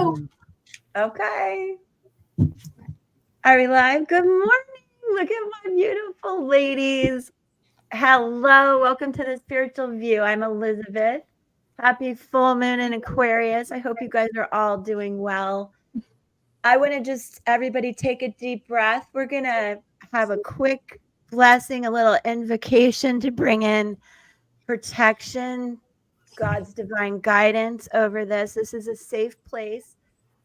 go. Okay. Are we live? Good morning. Look at my beautiful ladies. Hello. Welcome to the Spiritual View. I'm Elizabeth. Happy full moon in Aquarius. I hope you guys are all doing well. I want to just everybody take a deep breath. We're going to have a quick blessing, a little invocation to bring in protection, God's divine guidance over this. This is a safe place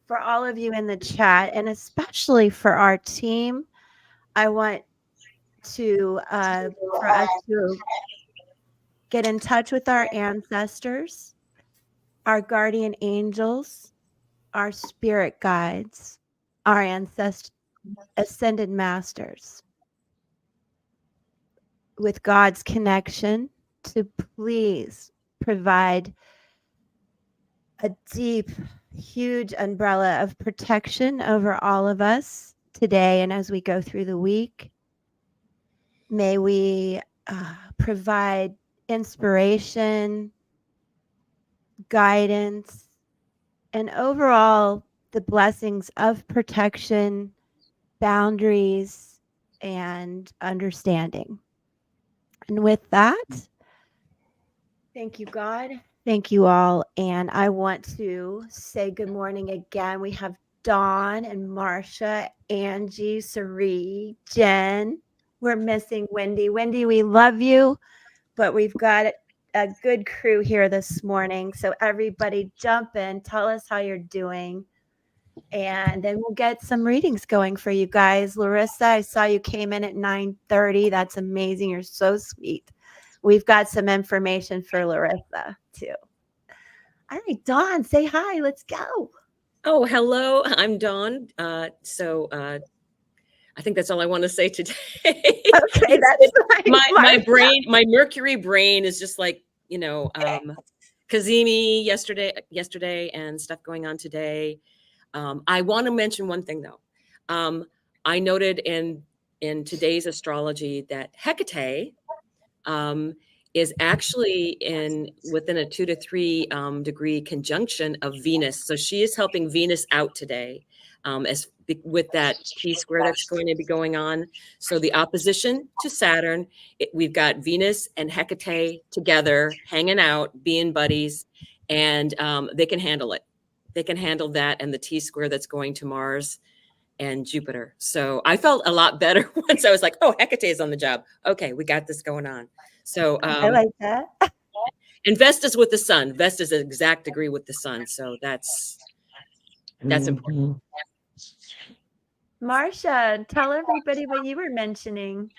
for all of you in the chat, and especially for our team. I want to for us to get in touch with our ancestors, our guardian angels, our spirit guides, our ascended masters, with God's connection to please provide a deep, huge umbrella of protection over all of us today and as we go through the week. May we provide inspiration, guidance, and overall the blessings of protection, boundaries, and understanding. And with that, thank you, God. Thank you all. And I want to say good morning again. We have Dawn and Marcia, Angie, Sari, Jen. We're missing Wendy. Wendy, we love you, but we've got a good crew here this morning. So everybody jump in, tell us how you're doing, and then we'll get some readings going for you guys. Larissa, I saw you came in at 9:30. That's amazing. You're so sweet. We've got some information for Larissa too. All right, Dawn, say hi. Let's go. Oh, hello. I'm Dawn. I think that's all I want to say today. Okay, that's fine. My brain, my Mercury brain is just like, Kazemi yesterday and stuff going on today. I want to mention one thing though. I noted in today's astrology that Hecate is actually within a 2 to 3 degree conjunction of Venus. So she is helping Venus out today with that T-square that's going to be going on. So the opposition to Saturn, we've got Venus and Hecate together, hanging out, being buddies, and they can handle it. They can handle that and the T-square that's going to Mars and Jupiter. So I felt a lot better once I was like, oh, Hecate is on the job. Okay, we got this going on. So I like that. And Vesta's with the sun. Vesta's an exact degree with the sun. So that's important. Marcia, tell everybody what you were mentioning.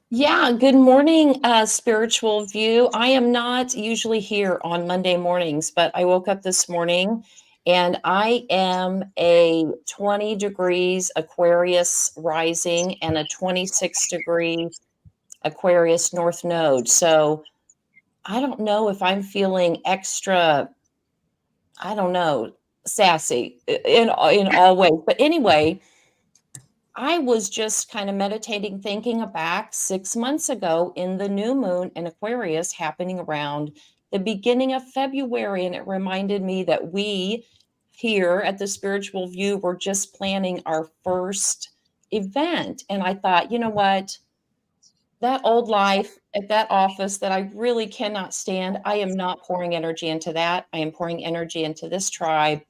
Yeah, good morning, Spiritual View. I am not usually here on Monday mornings, but I woke up this morning and I am a 20 degrees Aquarius rising and a 26 degree Aquarius North Node. So I don't know if I'm feeling extra, sassy in all ways. But anyway, I was just kind of meditating, thinking back 6 months ago in the new moon in Aquarius happening around the beginning of February. And it reminded me that we here at the Spiritual View were just planning our first event. And I thought, you know what? That old life at that office that I really cannot stand, I am not pouring energy into that. I am pouring energy into this tribe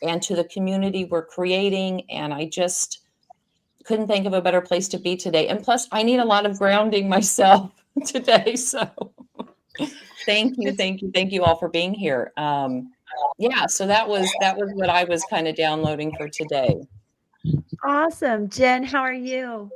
and to the community we're creating. And I just couldn't think of a better place to be today. And plus, I need a lot of grounding myself today. So thank you all for being here. So that was what I was kind of downloading for today. Awesome. Jen, how are you?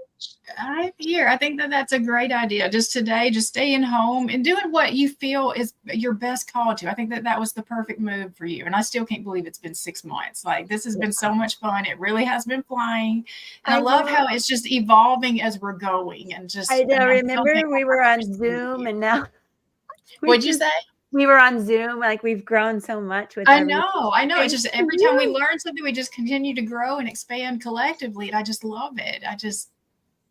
I'm here. I think that's a great idea. Just today, just staying home and doing what you feel is your best call to. I think that was the perfect move for you. And I still can't believe it's been 6 months. Like, this has been so much fun. It really has been flying. And I love how it's just evolving as we're going. And just, I know. Remember we were on Zoom and now. What'd you say? We were on Zoom. Like, we've grown so much with I know. It's just every time we learn something, we just continue to grow and expand collectively. And I just love it.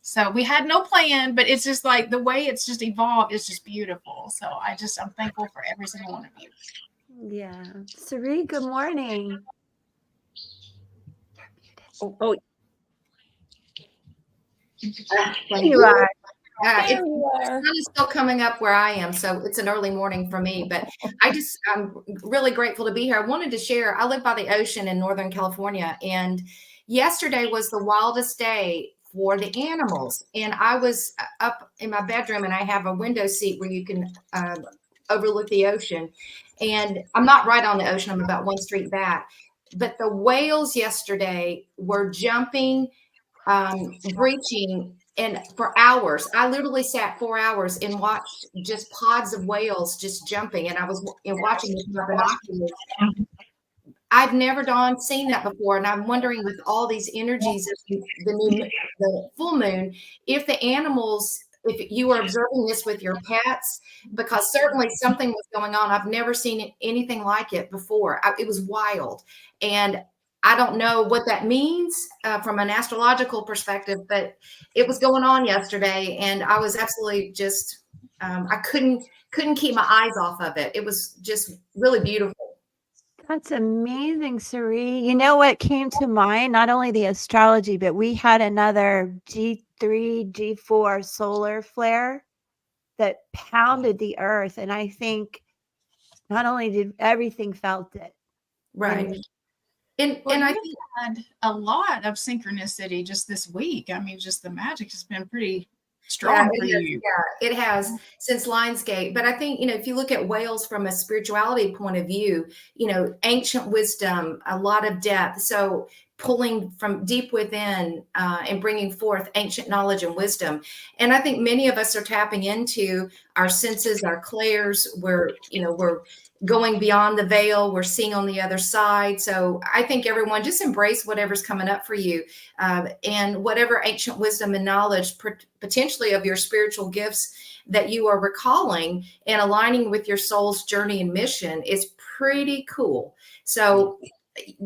So we had no plan, but it's just like the way it's just evolved is just beautiful. So I'm thankful for every single one of you. Yeah. Sari, good morning. Oh, There you are. There The you are. sun is still coming up where I am, so it's an early morning for me. But I'm really grateful to be here. I wanted to share. I live by the ocean in Northern California, and yesterday was the wildest day for the animals. And I was up in my bedroom, and I have a window seat where you can overlook the ocean. And I'm not right on the ocean; I'm about one street back. But the whales yesterday were jumping, breaching, and for hours. I literally sat 4 hours and watched just pods of whales just jumping, and I was watching with my binoculars. I've never seen that before, and I'm wondering, with all these energies of the full moon, if the animals, if you were observing this with your pets, because certainly something was going on. I've never seen anything like it before. It was wild, and I don't know what that means from an astrological perspective, but it was going on yesterday, and I was absolutely just I couldn't keep my eyes off of it. It was just really beautiful. That's amazing, Sari. You know what came to mind? Not only the astrology, but we had another G3, G4 solar flare that pounded the earth. And I think not only did everything felt it. Right. And And I You've think had a lot of synchronicity just this week. I mean, just the magic has been pretty strong for you. Yeah, it has since Lionsgate. But I think, if you look at whales from a spirituality point of view, ancient wisdom, a lot of depth. So pulling from deep within and bringing forth ancient knowledge and wisdom. And I think many of us are tapping into our senses, our clairs. We're going beyond the veil. We're seeing on the other side. So I think everyone just embrace whatever's coming up for you, and whatever ancient wisdom and knowledge potentially of your spiritual gifts that you are recalling and aligning with your soul's journey and mission is pretty cool. So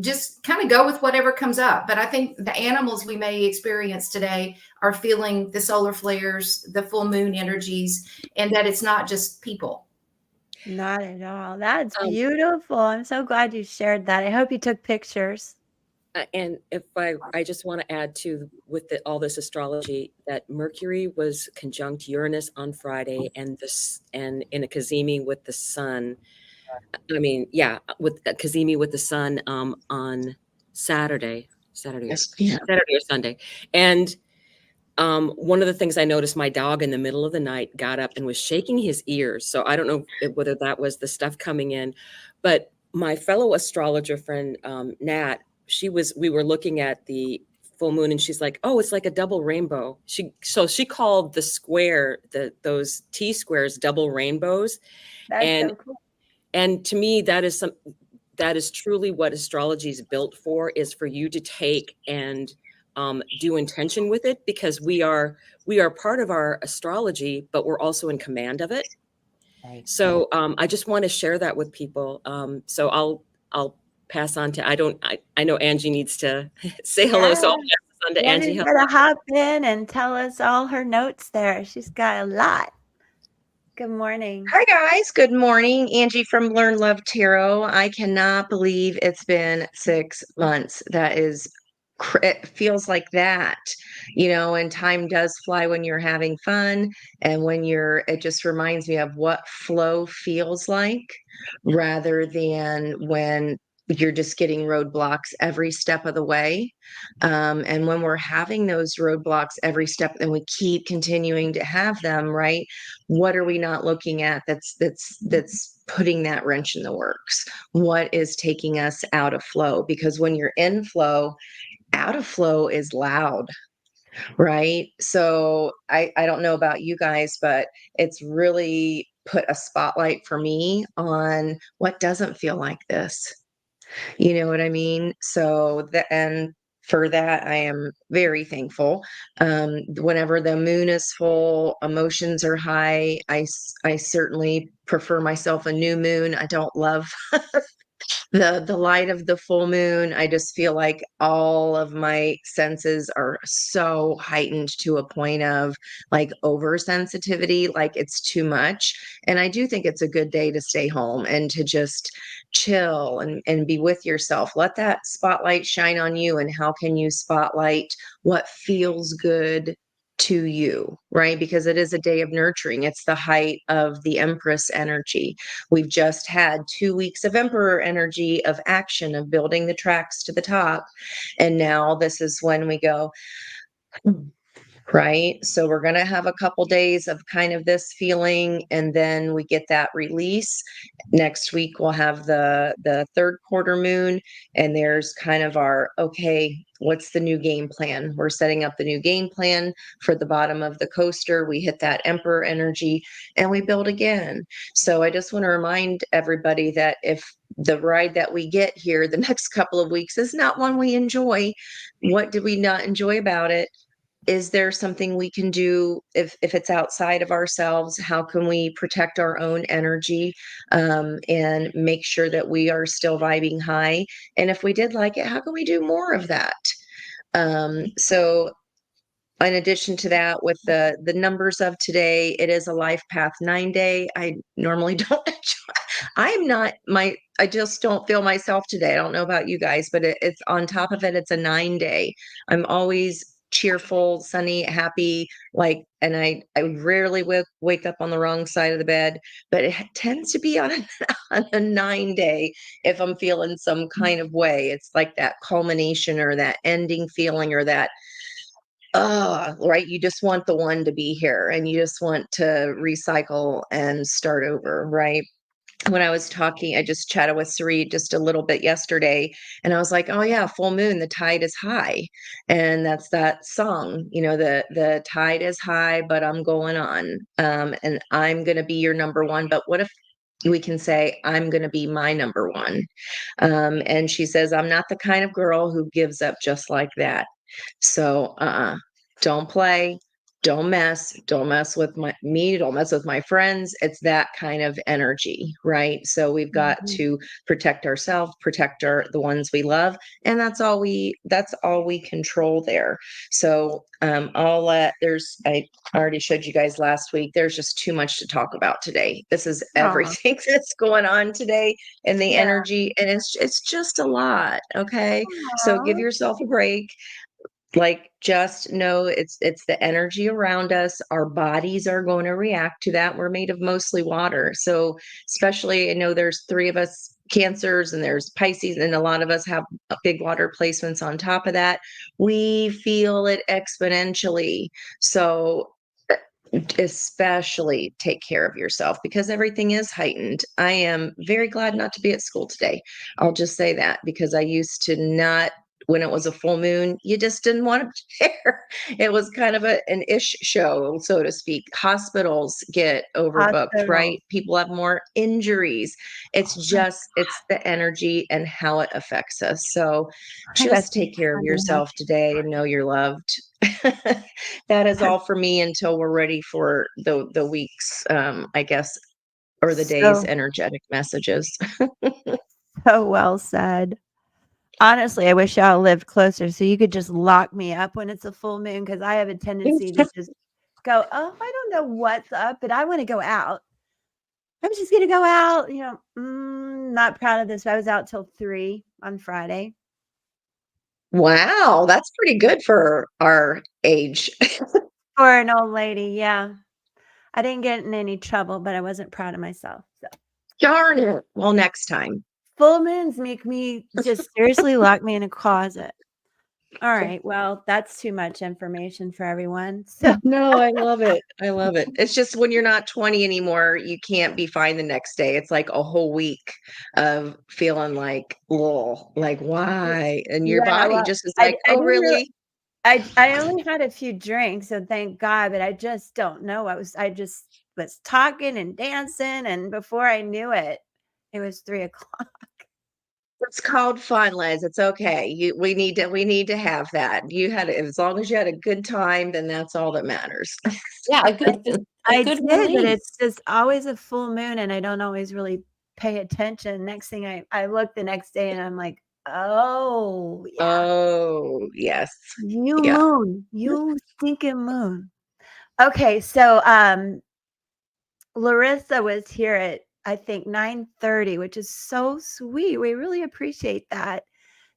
just kind of go with whatever comes up. But I think the animals we may experience today are feeling the solar flares, the full moon energies, and that it's not just people. not at all. That's beautiful. I'm so glad you shared that. I hope you took pictures. And if I just want to add to with all this astrology that Mercury was conjunct Uranus on Friday, and in a Cazimi with the Sun. I mean, yeah, with a Cazimi with the Sun on Saturday, Saturday or Sunday, and one of the things I noticed, my dog in the middle of the night got up and was shaking his ears. So I don't know whether that was the stuff coming in, but my fellow astrologer friend, Nat, we were looking at the full moon, and she's like, "Oh, it's like a double rainbow." She called the square, those T squares, double rainbows. That's And so cool. and to me, that is truly what astrology is built for, is for you to take and do intention with it, because we are part of our astrology, but we're also in command of it. Right. So I just want to share that with people. So I'll pass on to, I know Angie needs to say hello. So I'll pass this on to Angie. Angie's gonna hop in and tell us all her notes there. She's got a lot. Good morning. Hi guys, good morning. Angie from Learn Love Tarot. I cannot believe it's been 6 months. It feels like that, and time does fly when you're having fun, and it just reminds me of what flow feels like, rather than when you're just getting roadblocks every step of the way. And when we're having those roadblocks every step and we keep continuing to have them, right? What are we not looking at that's putting that wrench in the works? What is taking us out of flow? Because when you're in flow, out of flow is loud, right? So I don't know about you guys, but it's really put a spotlight for me on what doesn't feel like this. You know what I mean? And for that, I am very thankful. Whenever the moon is full, emotions are high. I certainly prefer myself a new moon. I don't love the light of the full moon, I just feel like all of my senses are so heightened to a point of like oversensitivity, like it's too much. And I do think it's a good day to stay home and to just chill and be with yourself. Let that spotlight shine on you. And how can you spotlight what feels good to you, right? Because it is a day of nurturing. It's the height of the Empress energy. We've just had 2 weeks of Emperor energy, of action, of building the tracks to the top. And now this is when we go, right? So we're going to have a couple days of kind of this feeling, and then we get that release. Next week we'll have the third quarter moon, and there's kind of our, okay, what's the new game plan? We're setting up the new game plan for the bottom of the coaster. We hit that Emperor energy and we build again. So I just want to remind everybody that if the ride that we get here the next couple of weeks is not one we enjoy, what did we not enjoy about it? Is there something we can do if it's outside of ourselves? How can we protect our own energy, and make sure that we are still vibing high? And if we did like it, how can we do more of that? So in addition to that, with the numbers of today, it is a life path 9 day. I normally don't I'm not my I just don't feel myself today. I don't know about you guys, but it's on top of it, it's a 9 day. I'm always cheerful, sunny, happy, like, and I rarely wake up on the wrong side of the bed, but it tends to be on on a 9 day if I'm feeling some kind of way. It's like that culmination or that ending feeling or that, right. You just want the one to be here and you just want to recycle and start over, right? When I was talking, I just chatted with Sari just a little bit yesterday, and I was like, "Oh yeah, full moon, the tide is high," and that's that song. The tide is high, but I'm going on, and I'm gonna be your number one. But what if we can say, "I'm gonna be my number one," and she says, "I'm not the kind of girl who gives up just like that." So, don't play, don't mess with me, don't mess with my friends. It's that kind of energy, right? So we've got Mhm. to protect ourselves, protect the ones we love, and that's all we control there. So, I already showed you guys last week. There's just too much to talk about today. This is Aw, everything that's going on today and the yeah. energy, and it's just a lot, okay? So give Aw. yourself a break. Like, just know it's the energy around us. Our bodies are going to react to that. We're made of mostly water. So especially, I know there's three of us cancers and there's Pisces, and a lot of us have big water placements on top of that. We feel it exponentially. So especially take care of yourself because everything is heightened. I am very glad not to be at school today. I'll just say that because I used to not, when it was a full moon, you just didn't want to be there. It was kind of an ish show, so to speak. Hospitals get overbooked, Hospitals. right? People have more injuries. It's the energy and how it affects us. So I got just take care of something else. yourself today and know you're loved. That is all for me until we're ready for the week's, I guess, or the day's So, energetic messages. so well said. Honestly, I wish y'all lived closer so you could just lock me up when it's a full moon because I have a tendency to just go, "Oh, I don't know what's up, but I wanna go out. I'm just gonna go out," not proud of this, but I was out till 3 on Friday. Wow, that's pretty good for our age. For an old lady, yeah. I didn't get in any trouble, but I wasn't proud of myself, so. Darn it. Well, next time. Full moons make me just seriously lock me in a closet. Alright, well, that's too much information for everyone, so No, I love it. I love it. It's just when you're not 20 anymore, you can't be fine the next day. It's like a whole week of feeling like, "Woah, like, why?" And your yeah, body well, just is I like, I "Oh, didn't really really?" I only had a few drinks, so thank God, but I just don't know. I just was talking and dancing, and before I knew it, it was 3 o'clock. It's called fun, Liz. It's okay. We need to have that. As long as you had a good time, then that's all that matters. Yeah, I a I good did, but it's release. just always a full moon, and I don't always really pay attention. Next thing I look the next day and I'm like, oh yeah, Oh, yes. you Yeah. moon, you stinking moon. Okay, so Larissa was here at I think 9:30, which is so sweet. We really appreciate that.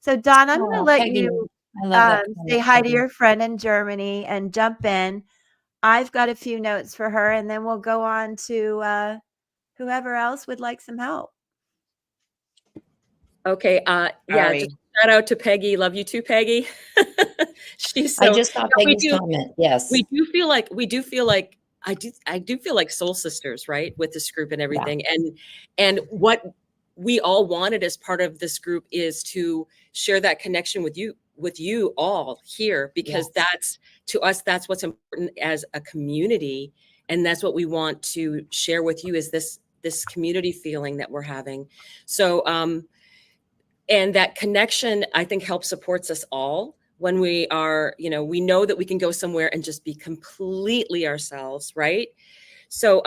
So Don, I'm gonna Oh, let Peggy, you I love that say comment, hi to Peggy. your friend in Germany and jump in. I've got a few notes for her, and then we'll go on to whoever else would like some help. Okay. Yeah, Sorry. just shout out to Peggy. Love you too, Peggy. She's I so, just saw no, we Peggy's do, comment. Yes. we do feel like, I do feel like soul sisters, right? With this group and Yeah. everything. And what we all wanted as part of this group is to share that connection with you all here, because Yes. that's, to us, that's what's important as a community. And that's what we want to share with you, is this community feeling that we're having. So, and that connection, I think, helps supports us all when we are, we know that we can go somewhere and just be completely ourselves, right? So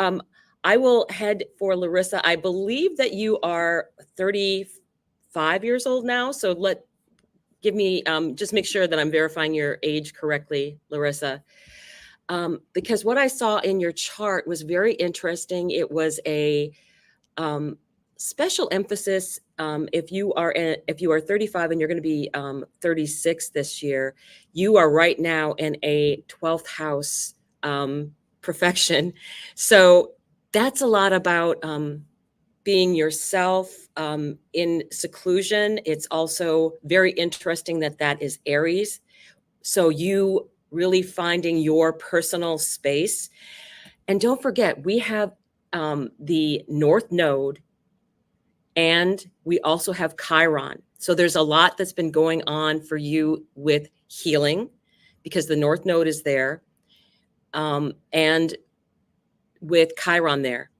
I will head for Larissa. I believe that you are 35 years old now. So give me, just make sure that I'm verifying your age correctly, Larissa. Because what I saw in your chart was very interesting. It was a special emphasis. If you are 35 and you're going to be 36 this year, you are right now in a 12th house perfection. So that's a lot about being yourself in seclusion. It's also very interesting that that is Aries. So you really finding your personal space. And don't forget, we have the North Node, and we also have Chiron. So there's a lot that's been going on for you with healing, because the North Node is there, and with Chiron there.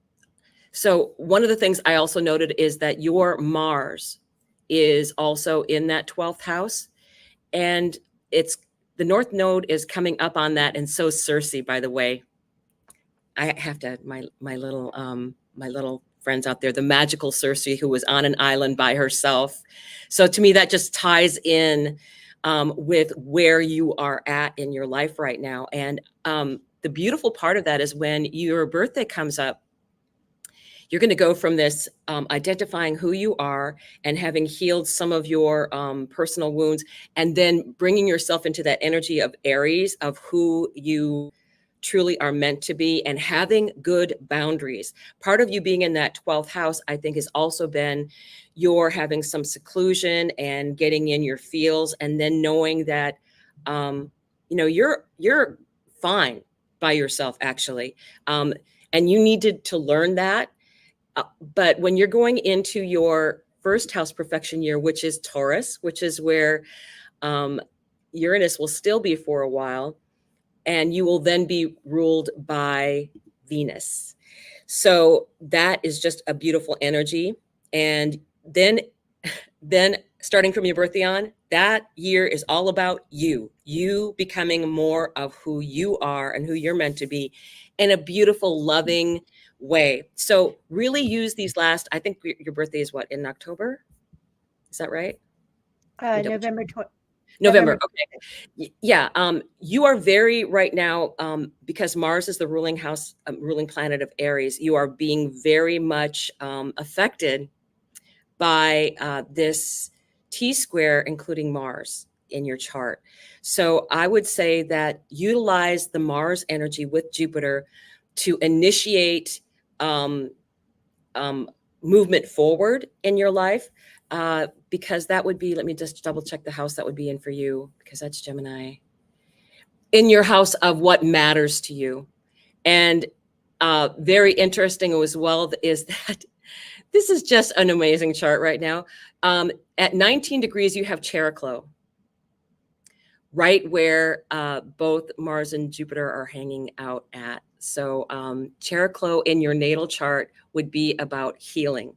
So one of the things I also noted is that your Mars is also in that 12th house, and it's the North Node is coming up on that, and so Circe, by the way. I have to, my little friends out there, the magical Circe, who was on an island by herself. So to me, that just ties in with where you are at in your life right now. And the beautiful part of that is when your birthday comes up, you're going to go from this identifying who you are and having healed some of your personal wounds, and then bringing yourself into that energy of Aries, of who you truly are meant to be, and having good boundaries. Part of you being in that 12th house, I think, has also been you're having some seclusion and getting in your feels, and then knowing that you're fine by yourself, actually, and you needed to learn that. But when you're going into your first house perfection year, which is Taurus, which is where Uranus will still be for a while, and you will then be ruled by Venus. So that is just a beautiful energy. And then starting from your birthday on, that year is all about you becoming more of who you are and who you're meant to be in a beautiful, loving way. So really use these last, I think your birthday is what, in October? Is that right? November November. Okay. Yeah. You are very right now, because Mars is the ruling house, ruling planet of Aries. You are being very much affected by this T square, including Mars in your chart. So I would say that utilize the Mars energy with Jupiter to initiate movement forward in your life, because that would be, let me just double check the house that would be in for you, because that's Gemini. In your house of what matters to you. And very interesting as well is that this is just an amazing chart right now. At 19 degrees, you have Chariklo, right where both Mars and Jupiter are hanging out at. So Chariklo in your natal chart would be about healing.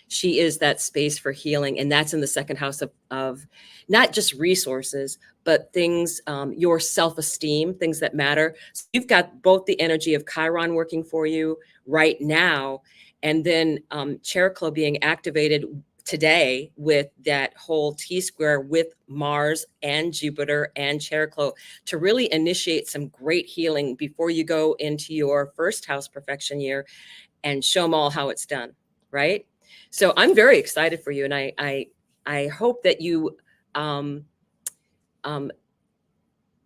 She is that space for healing, and that's in the second house of not just resources, but things, your self-esteem, things that matter. So you've got both the energy of Chiron working for you right now, And then Cheroklo being activated today with that whole T-square with Mars and Jupiter and Cheroklo to really initiate some great healing before you go into your first house perfection year and show them all how it's done, right? So I'm very excited for you, and I hope that you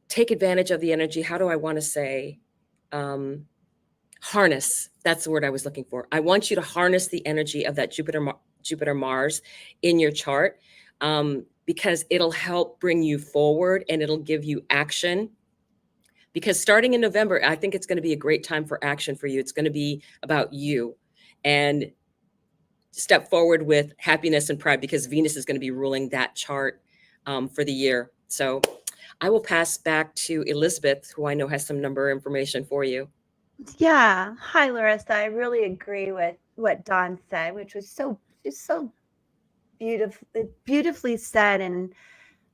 take advantage of the energy. How do I want to say? Harness. That's the word I was looking for. I want you to harness the energy of that Jupiter Mars in your chart, because it'll help bring you forward and it'll give you action. Because starting in November, I think it's going to be a great time for action for you. It's going to be about you, and step forward with happiness and pride, because Venus is going to be ruling that chart for the year. So I will pass back to Elizabeth, who I know has some number information for you. Yeah. Hi, Larissa. I really agree with what Dawn said, which was just so beautifully said, and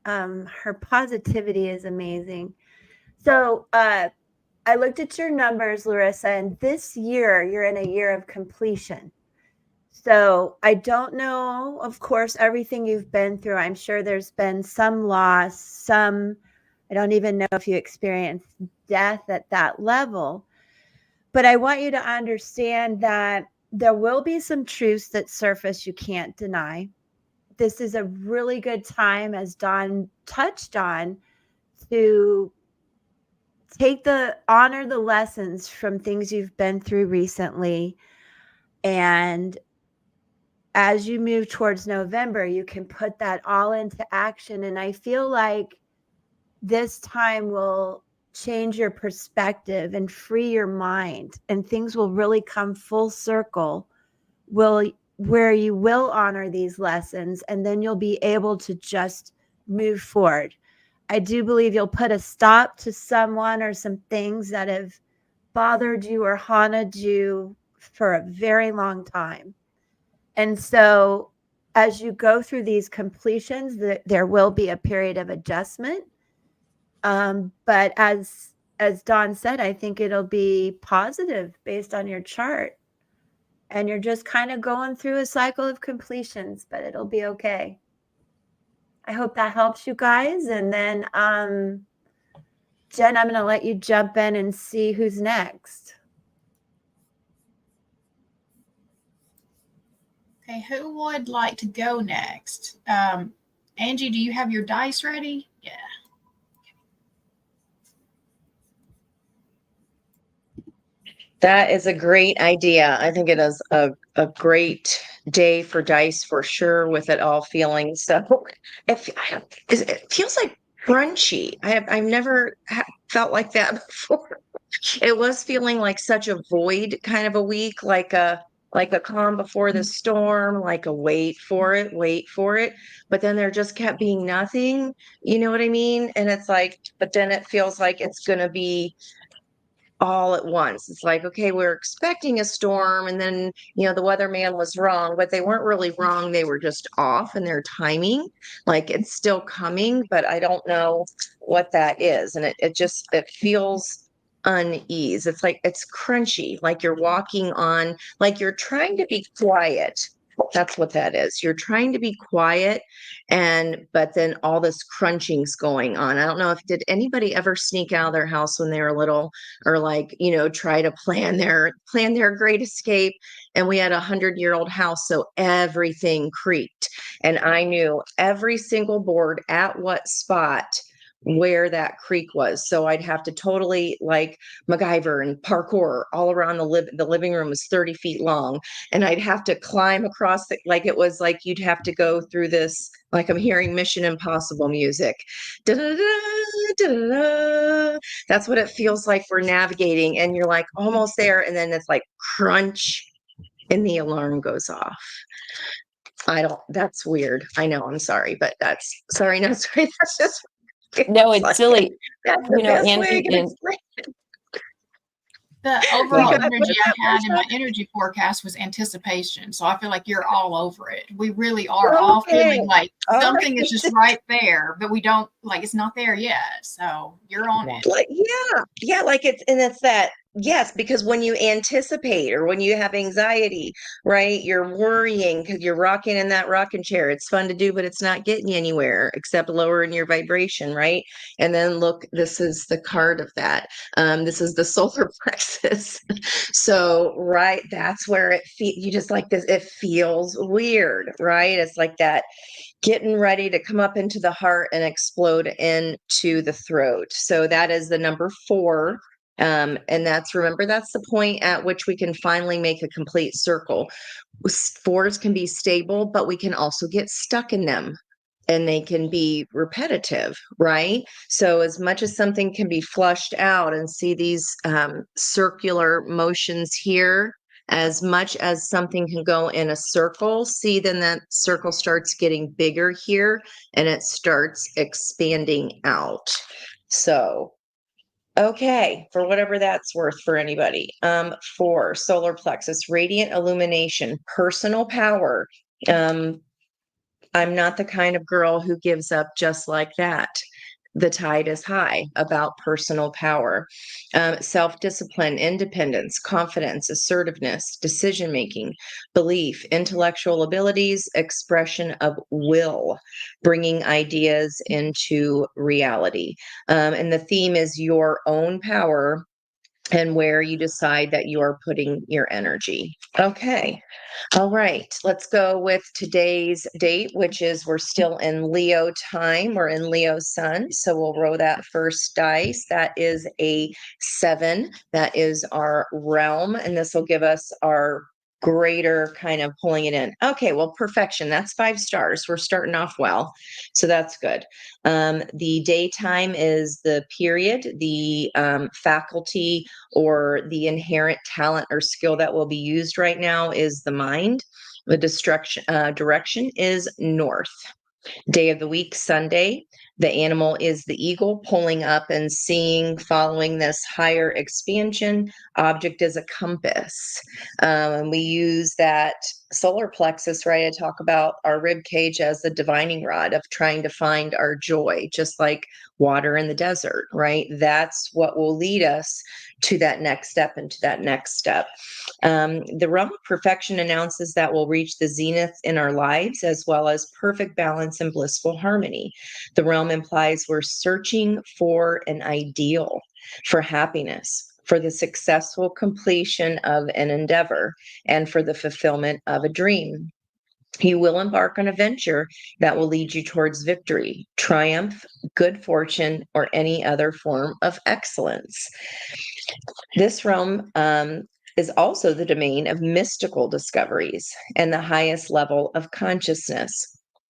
her positivity is amazing. So I looked at your numbers, Larissa, and this year you're in a year of completion. So I don't know, of course, everything you've been through. I'm sure there's been some loss, I don't even know if you experienced death at that level. But I want you to understand that there will be some truths that surface you can't deny. This is a really good time, as Dawn touched on, to honor the lessons from things you've been through recently. And as you move towards November, you can put that all into action. And I feel like this time will change your perspective and free your mind, and things will really come full circle where you will honor these lessons, and then you'll be able to just move forward. I do believe you'll put a stop to someone or some things that have bothered you or haunted you for a very long time. And so as you go through these completions, there will be a period of adjustment. But as Dawn said, I think it'll be positive based on your chart. And you're just kind of going through a cycle of completions, but it'll be okay. I hope that helps you guys. And then, Jen, I'm going to let you jump in and see who's next. Okay, who would like to go next? Angie, do you have your dice ready? Yeah. That is a great idea. I think it is a great day for dice for sure, with it all feeling so. It feels like crunchy. I've never felt like that before. It was feeling like such a void kind of a week, like a calm before the storm, like a wait for it. But then there just kept being nothing. You know what I mean? And it's like, but then it feels like it's going to be all at once. It's like, okay, we're expecting a storm, and then, the weatherman was wrong, but they weren't really wrong. They were just off in their timing. Like, it's still coming, but I don't know what that is. And it feels unease. It's like it's crunchy, like you're walking on, like you're trying to be quiet. That's what that is. You're trying to be quiet, but then all this crunching's going on. I don't know, if did anybody ever sneak out of their house when they were little, or like, try to plan their great escape. And we had 100-year-old house, so everything creaked, and I knew every single board at what spot where that creek was. So I'd have to totally, like, MacGyver and parkour all around the living room was 30 feet long, and I'd have to climb across like it was like you'd have to go through this, like I'm hearing Mission Impossible music. Da-da-da, da-da-da. That's what it feels like we're navigating, and you're like almost there, and then it's like crunch, and the alarm goes off. That's weird. I know, I'm sorry, but that's sorry, no, sorry. That's just No, it's like silly. That's the best way I Angie, can explain it. The overall got- energy I had in my Marsha? energy forecast was anticipation. So I feel like you're all over it. We really are all feeling like All something right. is just right there, but we don't, like, it's not there yet. So you're on it. Like, yeah, like it's that Yes, because when you anticipate or when you have anxiety, right, you're worrying because you're rocking in that rocking chair. It's fun to do, but it's not getting you anywhere except lowering your vibration, right? And then look, this is the card of that. This is the solar plexus. So, right, that's where you just like this, it feels weird, right? It's like that getting ready to come up into the heart and explode into the throat. So that is the number 4. And remember, that's the point at which we can finally make a complete circle. Fours can be stable, but we can also get stuck in them and they can be repetitive, right? So, as much as something can be flushed out and see these circular motions here, as much as something can go in a circle, see, then that circle starts getting bigger here and it starts expanding out. So, okay, for whatever that's worth for anybody. For solar plexus, radiant illumination, personal power. I'm not the kind of girl who gives up just like that. The tide is high about personal power, self discipline, independence, confidence, assertiveness, decision making, belief, intellectual abilities, expression of will, bringing ideas into reality. And the theme is your own power and where you decide that you are putting your energy. Okay. All right. Let's go with today's date, which is we're still in Leo time. We're in Leo sun. So we'll roll that first dice. That is a 7. That is our realm. And this will give us our greater kind of pulling it in. Okay. Well, perfection. That's 5 stars. We're starting off well. So that's good. The daytime is the period, the faculty or the inherent talent or skill that will be used right now is the mind. The direction is north. Day of the week, Sunday. The animal is the eagle, pulling up and seeing, following this higher expansion. Object is a compass. And we use that solar plexus, right? I talk about our rib cage as the divining rod of trying to find our joy, just like water in the desert, right? That's what will lead us to that next step and to that next step. The realm of perfection announces that we'll reach the zenith in our lives as well as perfect balance and blissful harmony. The realm implies we're searching for an ideal, for happiness, for the successful completion of an endeavor, and for the fulfillment of a dream. You will embark on a venture that will lead you towards victory, triumph, good fortune, or any other form of excellence. This realm is also the domain of mystical discoveries and the highest level of consciousness.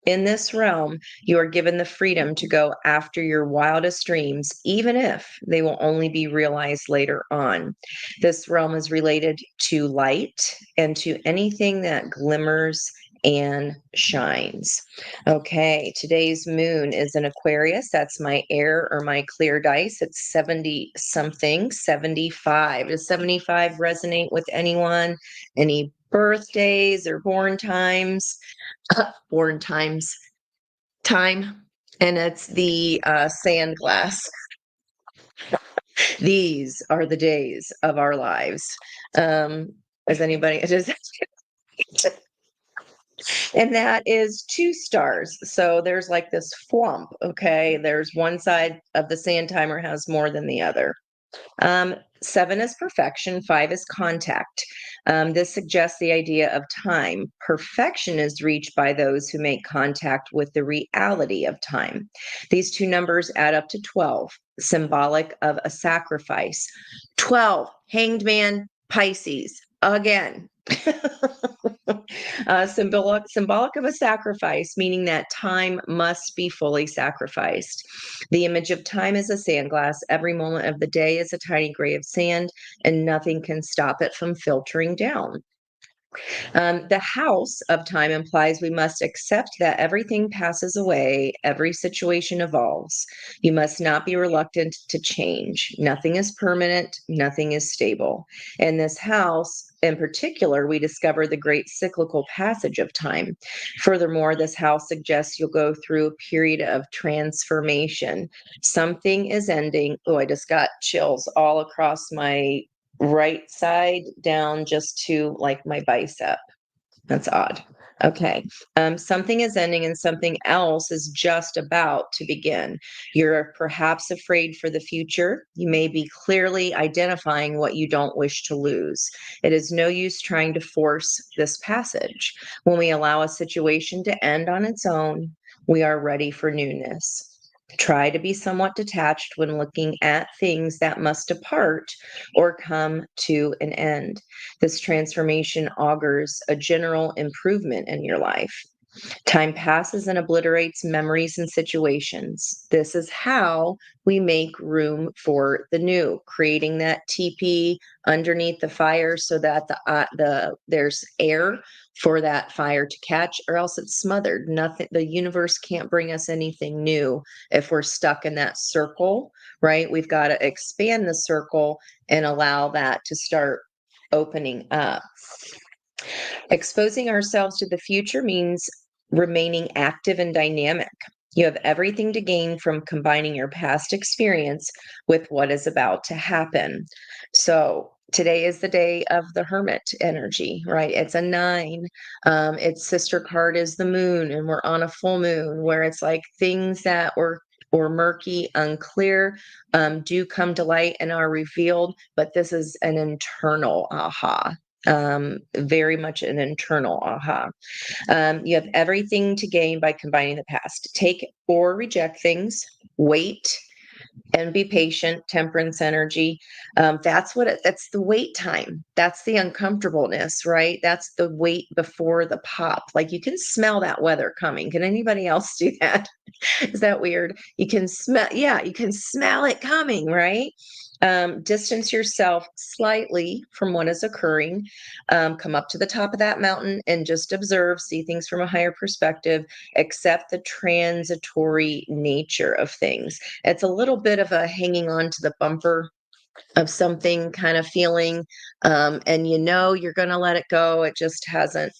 In this realm, you are given the freedom to go after your wildest dreams, even if they will only be realized later on. This realm is related to light and to anything that glimmers and shines. Okay, today's moon is in Aquarius. That's my air or my clear dice. It's 70 something, 75. Does 75 resonate with anyone? Any birthdays or born times? Born times, time. And it's the sand glass. These are the days of our lives. Is anybody? And that is 2 stars. So there's like this flump. Okay. There's one side of the sand timer has more than the other. 7 is perfection. 5 is contact. This suggests the idea of time. Perfection is reached by those who make contact with the reality of time. These 2 numbers add up to 12, symbolic of a sacrifice. 12, hanged man, Pisces, again. Symbolic of a sacrifice, meaning that time must be fully sacrificed. The image of time is a sand glass. Every moment of the day is a tiny grain of sand, and nothing can stop it from filtering down. The house of time implies we must accept that everything passes away, every situation evolves. You must not be reluctant to change. Nothing is permanent, nothing is stable. In this house, in particular, we discover the great cyclical passage of time. Furthermore, this house suggests you'll go through a period of transformation. Something is ending. Oh, I just got chills all across my right side down just to like my bicep. That's odd. Okay. Something is ending and something else is just about to begin. You're perhaps afraid for the future. You may be clearly identifying what you don't wish to lose. It is no use trying to force this passage. When we allow a situation to end on its own, we are ready for newness. Try to be somewhat detached when looking at things that must depart or come to an end. This transformation augurs a general improvement in your life. Time passes and obliterates memories and situations. This is how we make room for the new, creating that teepee underneath the fire so that there's air for that fire to catch, or else it's smothered. Nothing, the universe can't bring us anything new if we're stuck in that circle, right? We've got to expand the circle and allow that to start opening up. Exposing ourselves to the future means remaining active and dynamic. You have everything to gain from combining your past experience with what is about to happen. So, today is the day of the hermit energy, right? It's a 9. Its sister card is the moon, and we're on a full moon where it's like things that were or murky, unclear, do come to light and are revealed, but this is an internal aha. Very much an internal aha. You have everything to gain by combining the past. Take or reject things, wait and be patient, temperance energy. That's the wait time. That's the uncomfortableness, right? That's the wait before the pop. Like you can smell that weather coming. Can anybody else do that? Is that weird? You can smell it coming, right? Distance yourself slightly from what is occurring. Come up to the top of that mountain and just observe, see things from a higher perspective, accept the transitory nature of things. It's a little bit of a hanging on to the bumper of something kind of feeling, and you're going to let it go. It just hasn't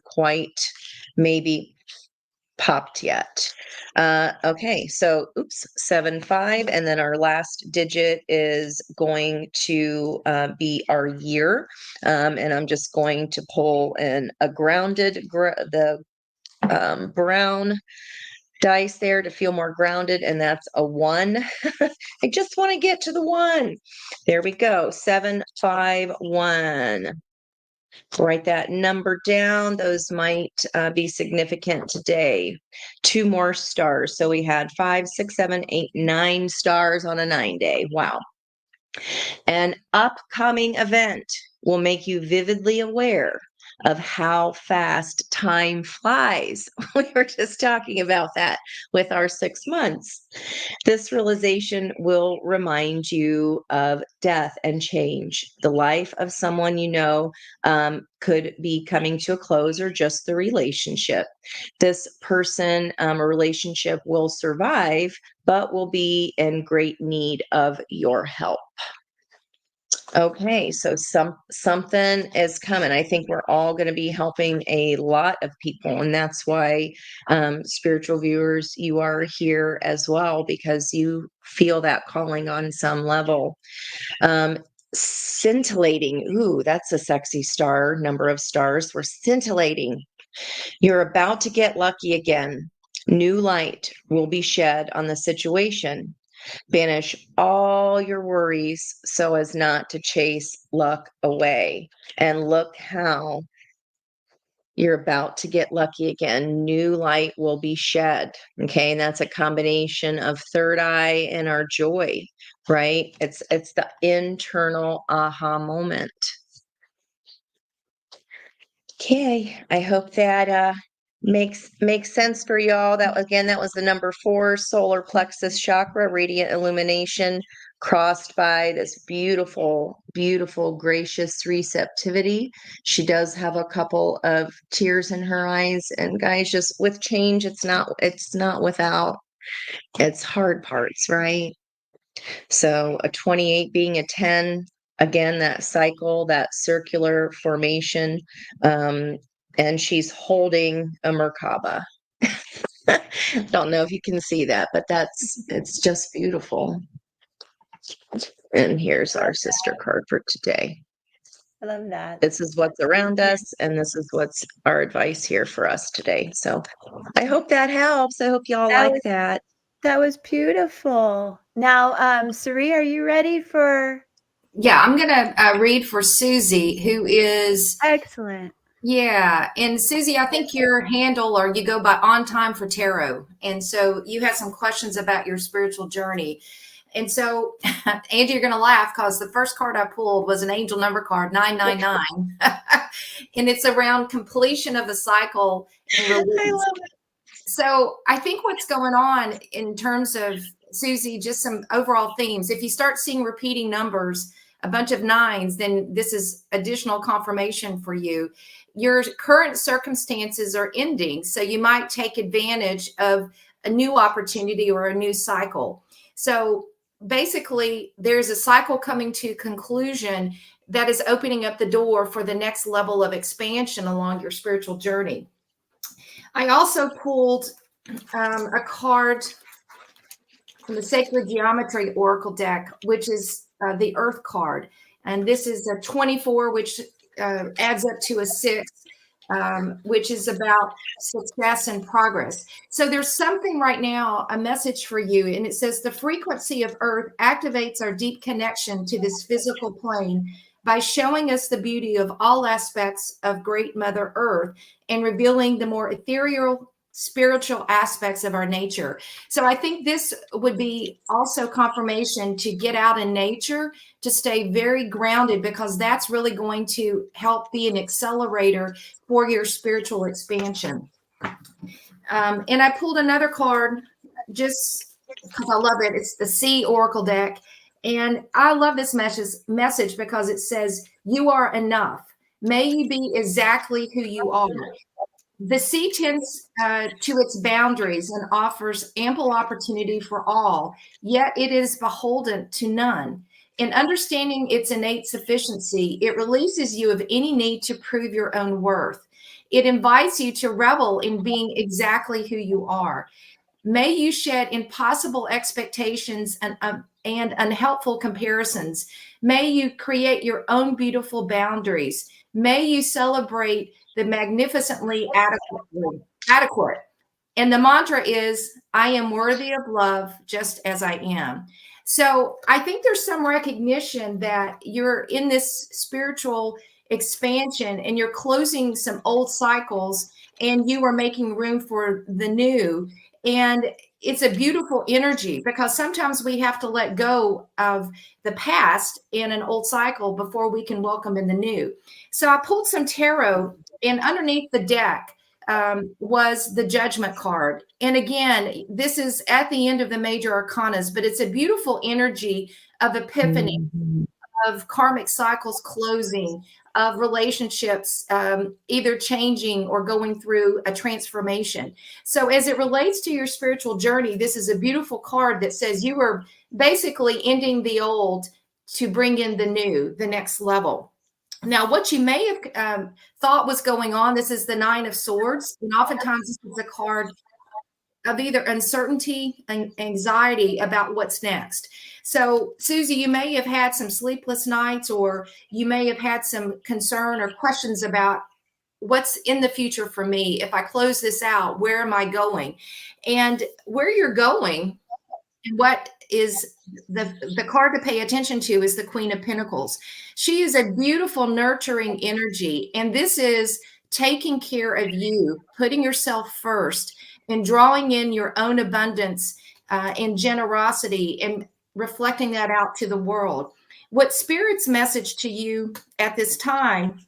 quite maybe popped yet. Okay, so 7-5, and then our last digit is going to be our year, and I'm just going to pull in a grounded, brown dice there to feel more grounded, and that's a 1. I just want to get to the 1. There we go. 751. Write that number down. Those might be significant today. 2 more stars. So we had 5, 6, 7, 8, 9 stars on a 9-day. Wow. An upcoming event will make you vividly aware of how fast time flies. We were just talking about that with our 6 months. This realization will remind you of death and change. The life of someone could be coming to a close, or just the relationship. This person or relationship will survive, but will be in great need of your help. Okay, so something is coming. I think we're all going to be helping a lot of people, and that's why, spiritual viewers, you are here as well, because you feel that calling on some level. Scintillating. Ooh, that's a sexy star. Number of stars. We're scintillating. You're about to get lucky again. New light will be shed on the situation. Banish all your worries so as not to chase luck away. And look how you're about to get lucky again. New light will be shed. Okay. And that's a combination of third eye and our joy, right? It's the internal aha moment. Okay. I hope that makes sense for y'all. That was the number 4, solar plexus chakra, radiant illumination, crossed by this beautiful, beautiful, gracious receptivity. She does have a couple of tears in her eyes, and guys, just with change, it's not without its hard parts, right? So a 28 being a 10, again, that cycle, that circular formation. And she's holding a Merkaba. Don't know if you can see that, but it's just beautiful. And here's our sister card for today. I love that. This is what's around us, and this is what's our advice here for us today. So I hope that helps. I hope y'all like that. That was beautiful. Now, Sari, are you ready for? Yeah, I'm going to read for Susie, who is, Excellent. yeah. And Susie, I think your handle, or you go by On Time for Tarot. And so you had some questions about your spiritual journey. And so, Angie, you're going to laugh because the first card I pulled was an angel number card, 999. And it's around completion of the cycle and release. I love it. So I think what's going on in terms of, Susie, just some overall themes. If you start seeing repeating numbers, a bunch of nines, then this is additional confirmation for you. Your current circumstances are ending, so you might take advantage of a new opportunity or a new cycle. So basically, there's a cycle coming to conclusion that is opening up the door for the next level of expansion along your spiritual journey. I also pulled a card from the Sacred Geometry Oracle deck, which is the Earth card. And this is a 24, which adds up to a 6, which is about success and progress. So there's something right now, a message for you. And it says the frequency of Earth activates our deep connection to this physical plane by showing us the beauty of all aspects of Great Mother Earth and revealing the more ethereal, spiritual aspects of our nature. So I think this would be also confirmation to get out in nature, to stay very grounded, because that's really going to help be an accelerator for your spiritual expansion. And I pulled another card just because I love it. It's the Sea Oracle deck. And I love this message because it says, you are enough. May you be exactly who you are. The sea tends to its boundaries and offers ample opportunity for all, yet it is beholden to none. In understanding its innate sufficiency, it releases you of any need to prove your own worth. It invites you to revel in being exactly who you are. May you shed impossible expectations and unhelpful comparisons. May you create your own beautiful boundaries. May you celebrate the magnificently adequate. And the mantra is, I am worthy of love just as I am. So I think there's some recognition that you're in this spiritual expansion and you're closing some old cycles and you are making room for the new. And it's a beautiful energy because sometimes we have to let go of the past in an old cycle before we can welcome in the new. So I pulled some tarot, and underneath the deck was the Judgment card. And again, this is at the end of the major arcanas, but it's a beautiful energy of epiphany, of karmic cycles closing, of relationships either changing or going through a transformation. So as it relates to your spiritual journey, this is a beautiful card that says you are basically ending the old to bring in the new, the next level. Now, what you may have thought was going on, this is the Nine of Swords. And oftentimes this is a card of either uncertainty and anxiety about what's next. So, Susie, you may have had some sleepless nights, or you may have had some concern or questions about what's in the future for me. If I close this out, where am I going? And where you're going, and what is the card to pay attention to is the Queen of Pentacles. She is a beautiful, nurturing energy. And this is taking care of you, putting yourself first, and drawing in your own abundance and generosity and reflecting that out to the world. What Spirit's message to you at this time,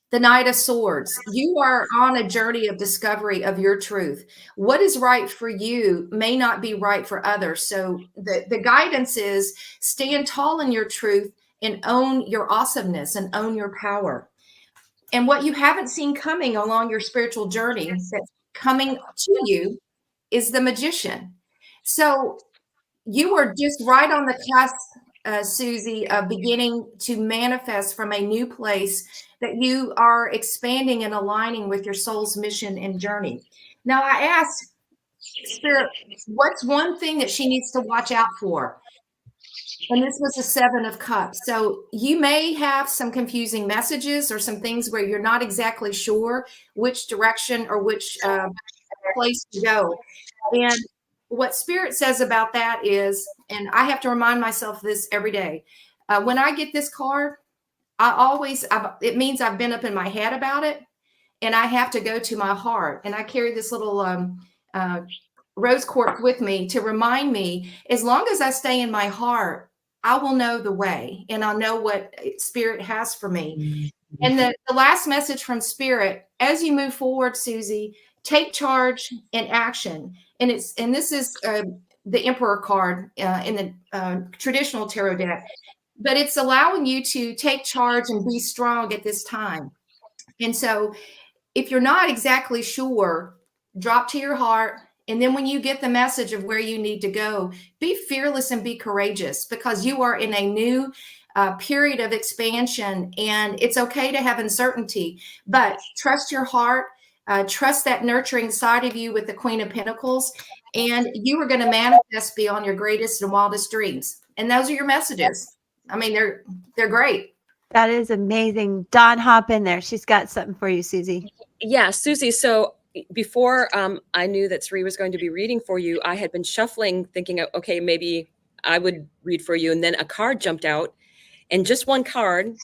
the Knight of Swords, you are on a journey of discovery of your truth. What is right for you may not be right for others. So the guidance is stand tall in your truth and own your awesomeness and own your power. And what you haven't seen coming along your spiritual journey that's coming to you is the Magician. So you are just right on the cusp, Susie, of beginning to manifest from a new place, that you are expanding and aligning with your soul's mission and journey. Now, I asked Spirit, what's one thing that she needs to watch out for? And this was a 7 of Cups. So you may have some confusing messages or some things where you're not exactly sure which direction or which place to go. And what Spirit says about that is, and I have to remind myself this every day, when I get this card, it means I've been up in my head about it, and I have to go to my heart. And I carry this little rose quartz with me to remind me, as long as I stay in my heart, I will know the way and I'll know what Spirit has for me. And the last message from Spirit, as you move forward, Susie, take charge and action. And this is the Emperor card in the traditional tarot deck, but it's allowing you to take charge and be strong at this time. And so if you're not exactly sure, drop to your heart. And then when you get the message of where you need to go, be fearless and be courageous, because you are in a new period of expansion, and it's okay to have uncertainty, but trust your heart, trust that nurturing side of you with the Queen of Pentacles, and you are going to manifest beyond your greatest and wildest dreams. And those are your messages. I mean, they're great. That is amazing. Dawn, hop in there. She's got something for you, Susie. Yeah, Susie. So before I knew that Sri was going to be reading for you, I had been shuffling, thinking, okay, maybe I would read for you. And then a card jumped out, and just one card: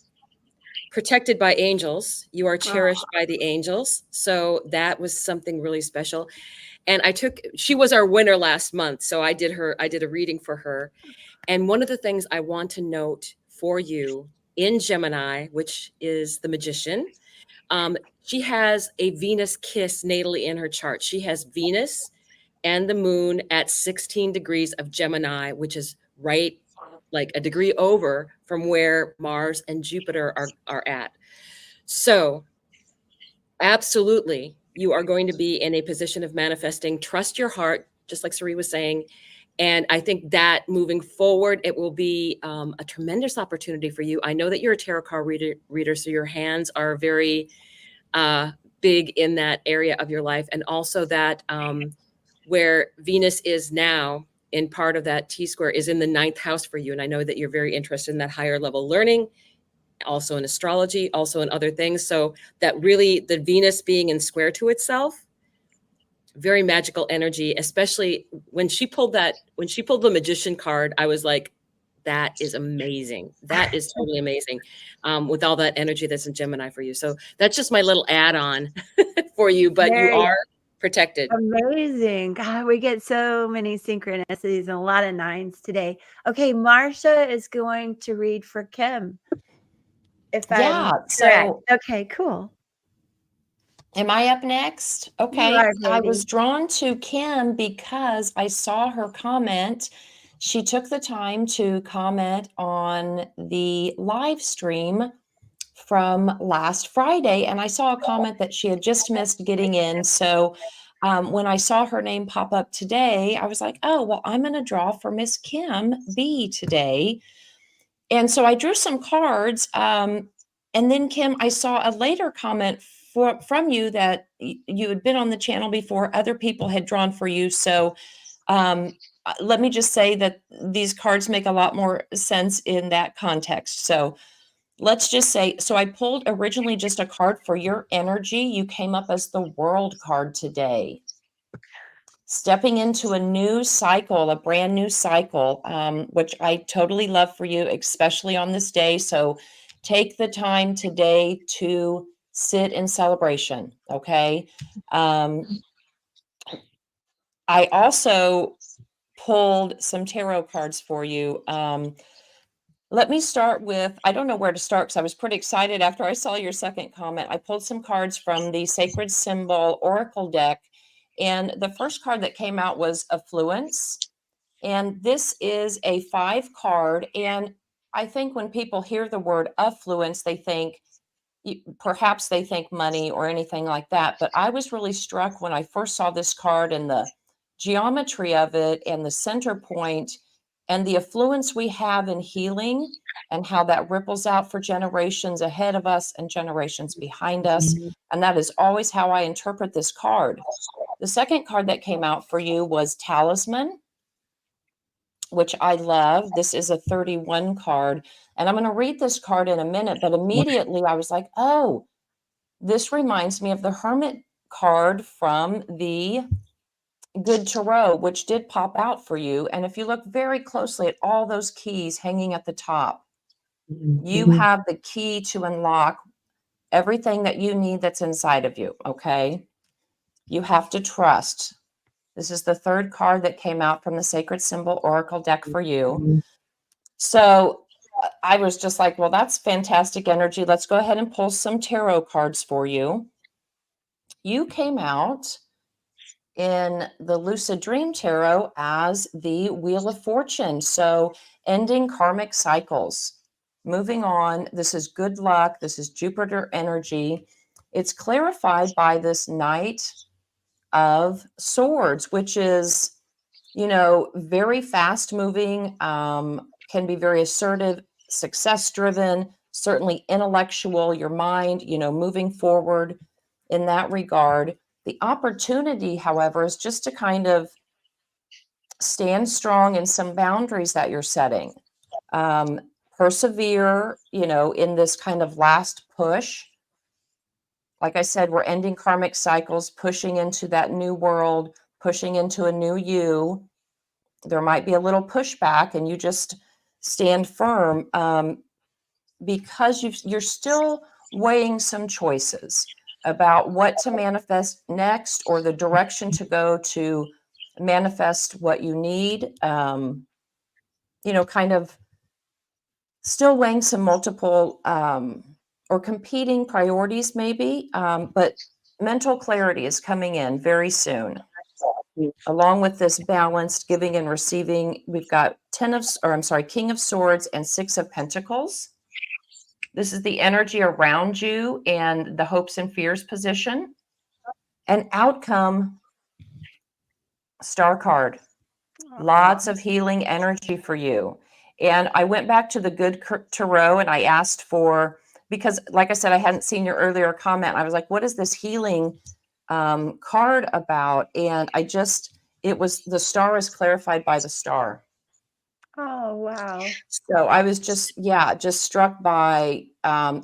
protected by angels. You are cherished by the angels. So that was something really special. And she was our winner last month. So I did a reading for her. And one of the things I want to note for you in Gemini, which is the magician, she has a Venus kiss natally in her chart. She has Venus and the moon at 16 degrees of Gemini, which is right like a degree over from where Mars and Jupiter are at. So absolutely, you are going to be in a position of manifesting. Trust your heart, just like Sari was saying. And I think that moving forward, it will be a tremendous opportunity for you. I know that you're a tarot card reader, so your hands are very big in that area of your life. And also that where Venus is now in part of that T-square is in the 9th house for you. And I know that you're very interested in that higher level learning, also in astrology, also in other things. So that really, the Venus being in square to itself, very magical energy, especially when she pulled the magician card, I was like, that is amazing. That is totally amazing. With all that energy that's in Gemini for you. So that's just my little add-on for you, but you are protected. Amazing. God, we get so many synchronicities and a lot of 9s today. Okay, Marsha is going to read for Kim. If I'm correct. So okay, cool. Am I up next? Okay. I was drawn to Kim because I saw her comment. She took the time to comment on the live stream from last Friday, and I saw a comment that she had just missed getting in. So when I saw her name pop up today, I was like, oh, well, I'm going to draw for Miss Kim B today. And so I drew some cards. And then, Kim, I saw a later comment from you that you had been on the channel before. Other people had drawn for you. So let me just say that these cards make a lot more sense in that context. So let's just say, so I pulled originally just a card for your energy. You came up as the World card today. Stepping into a new cycle, a brand new cycle, which I totally love for you, especially on this day. So take the time today to sit in celebration, okay? I also pulled some tarot cards for you. Let me start with, I don't know where to start because I was pretty excited after I saw your second comment. I pulled some cards from the Sacred Symbol Oracle deck. And the first card that came out was Affluence. And this is a 5 card. And I think when people hear the word affluence, perhaps they think money or anything like that. But I was really struck when I first saw this card and the geometry of it and the center point and the affluence we have in healing and how that ripples out for generations ahead of us and generations behind us. And that is always how I interpret this card. The second card that came out for you was Talisman. which I love. This is a 31 card, and I'm going to read this card in a minute, but immediately I was like, oh, this reminds me of the Hermit card from the Good Tarot, which did pop out for you. And if you look very closely at all those keys hanging at the top, you have the key to unlock everything that you need that's inside of you, okay? You have to trust. This is the third card that came out from the Sacred Symbol Oracle deck for you. So I was just like, well, that's fantastic energy. Let's go ahead and pull some tarot cards for you. You came out in the Lucid Dream Tarot as the Wheel of Fortune. So ending karmic cycles, moving on. This is good luck. This is Jupiter energy. It's clarified by this Knight of Swords, which is, you know, very fast moving, can be very assertive, success driven, certainly intellectual, your mind, you know, moving forward in that regard. The opportunity, however, is just to kind of stand strong in some boundaries that you're setting. Persevere, you know, in this kind of last push. Like I said, we're ending karmic cycles, pushing into that new world, pushing into a new you. There might be a little pushback, and you just stand firm because you're still weighing some choices about what to manifest next or the direction to go to manifest what you need. You know, kind of still weighing some multiple or competing priorities, maybe, but mental clarity is coming in very soon. Along with this balanced giving and receiving, we've got King of Swords and Six of Pentacles. This is the energy around you and the hopes and fears position. An outcome, Star card. Lots of healing energy for you. And I went back to the Good Tarot and I asked for, because like I said, I hadn't seen your earlier comment. I was like, what is this healing card about? And it was the star is clarified by the star. Oh, wow. So I was just struck by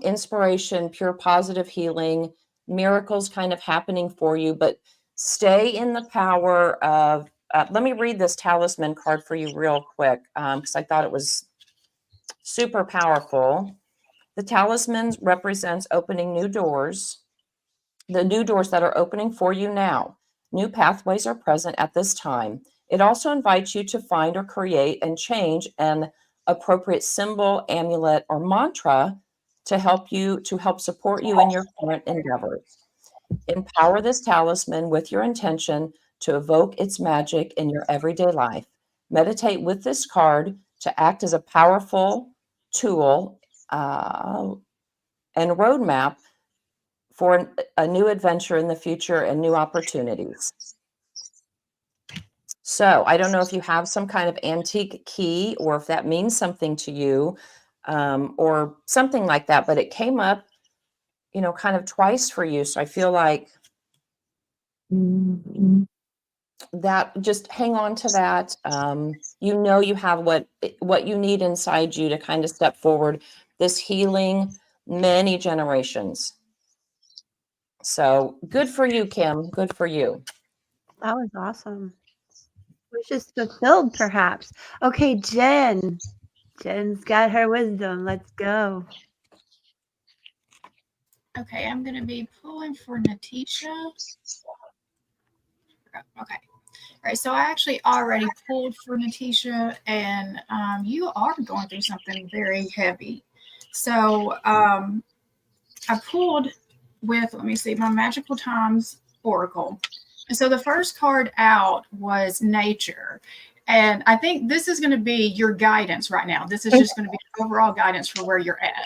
inspiration, pure positive healing, miracles kind of happening for you, but stay in the power of, let me read this talisman card for you real quick because I thought it was super powerful. The talisman represents opening new doors, the new doors that are opening for you now. New pathways are present at this time. It also invites you to find or create and change an appropriate symbol, amulet, or mantra to help support you in your current endeavors. Empower this talisman with your intention to evoke its magic in your everyday life. Meditate with this card to act as a powerful tool and roadmap for a new adventure in the future and new opportunities. So I don't know if you have some kind of antique key or if that means something to you or something like that, but it came up, you know, kind of twice for you. So I feel like that, just hang on to that. You know, you have what you need inside you to kind of step forward, this healing many generations. So good for you, Kim. Good for you. That was awesome. Wishes fulfilled, perhaps. Okay, Jen. Jen's got her wisdom. Let's go. Okay, I'm going to be pulling for Natisha. Okay. All right. So I actually already pulled for Natisha, and you are going through something very heavy. So I pulled with, let me see, my Magical Times Oracle. And so the first card out was Nature. And I think this is going to be your guidance right now. This is just going to be overall guidance for where you're at.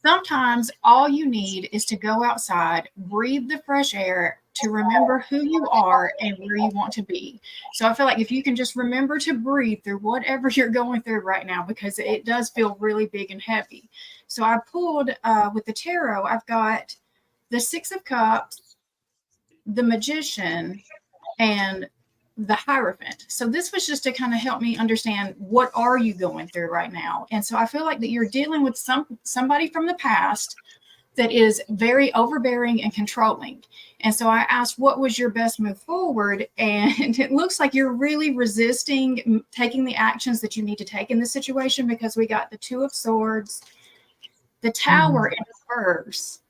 Sometimes all you need is to go outside, breathe the fresh air, to remember who you are and where you want to be. So I feel like if you can just remember to breathe through whatever you're going through right now, because it does feel really big and heavy. So I pulled with the tarot, I've got the Six of Cups, the Magician, and the Hierophant. So this was just to kind of help me understand what are you going through right now. And so I feel like that you're dealing with somebody from the past that is very overbearing and controlling. And so I asked, what was your best move forward? And it looks like you're really resisting taking the actions that you need to take in this situation, because we got the Two of Swords, the Tower in reverse,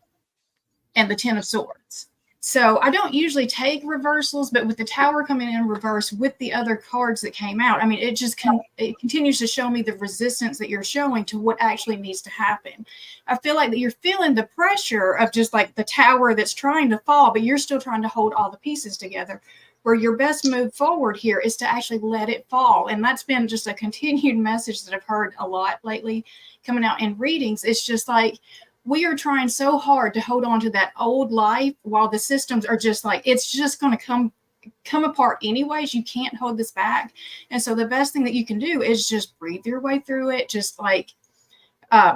and the Ten of Swords. So I don't usually take reversals, but with the Tower coming in reverse with the other cards that came out, I mean, it just it continues to show me the resistance that you're showing to what actually needs to happen. I feel like that you're feeling the pressure of just like the tower that's trying to fall, but you're still trying to hold all the pieces together. Where your best move forward here is to actually let it fall. And that's been just a continued message that I've heard a lot lately coming out in readings. It's just like, we are trying so hard to hold on to that old life while the systems are just like, it's just going to come apart anyways. You can't hold this back. And so the best thing that you can do is just breathe your way through it. Just like,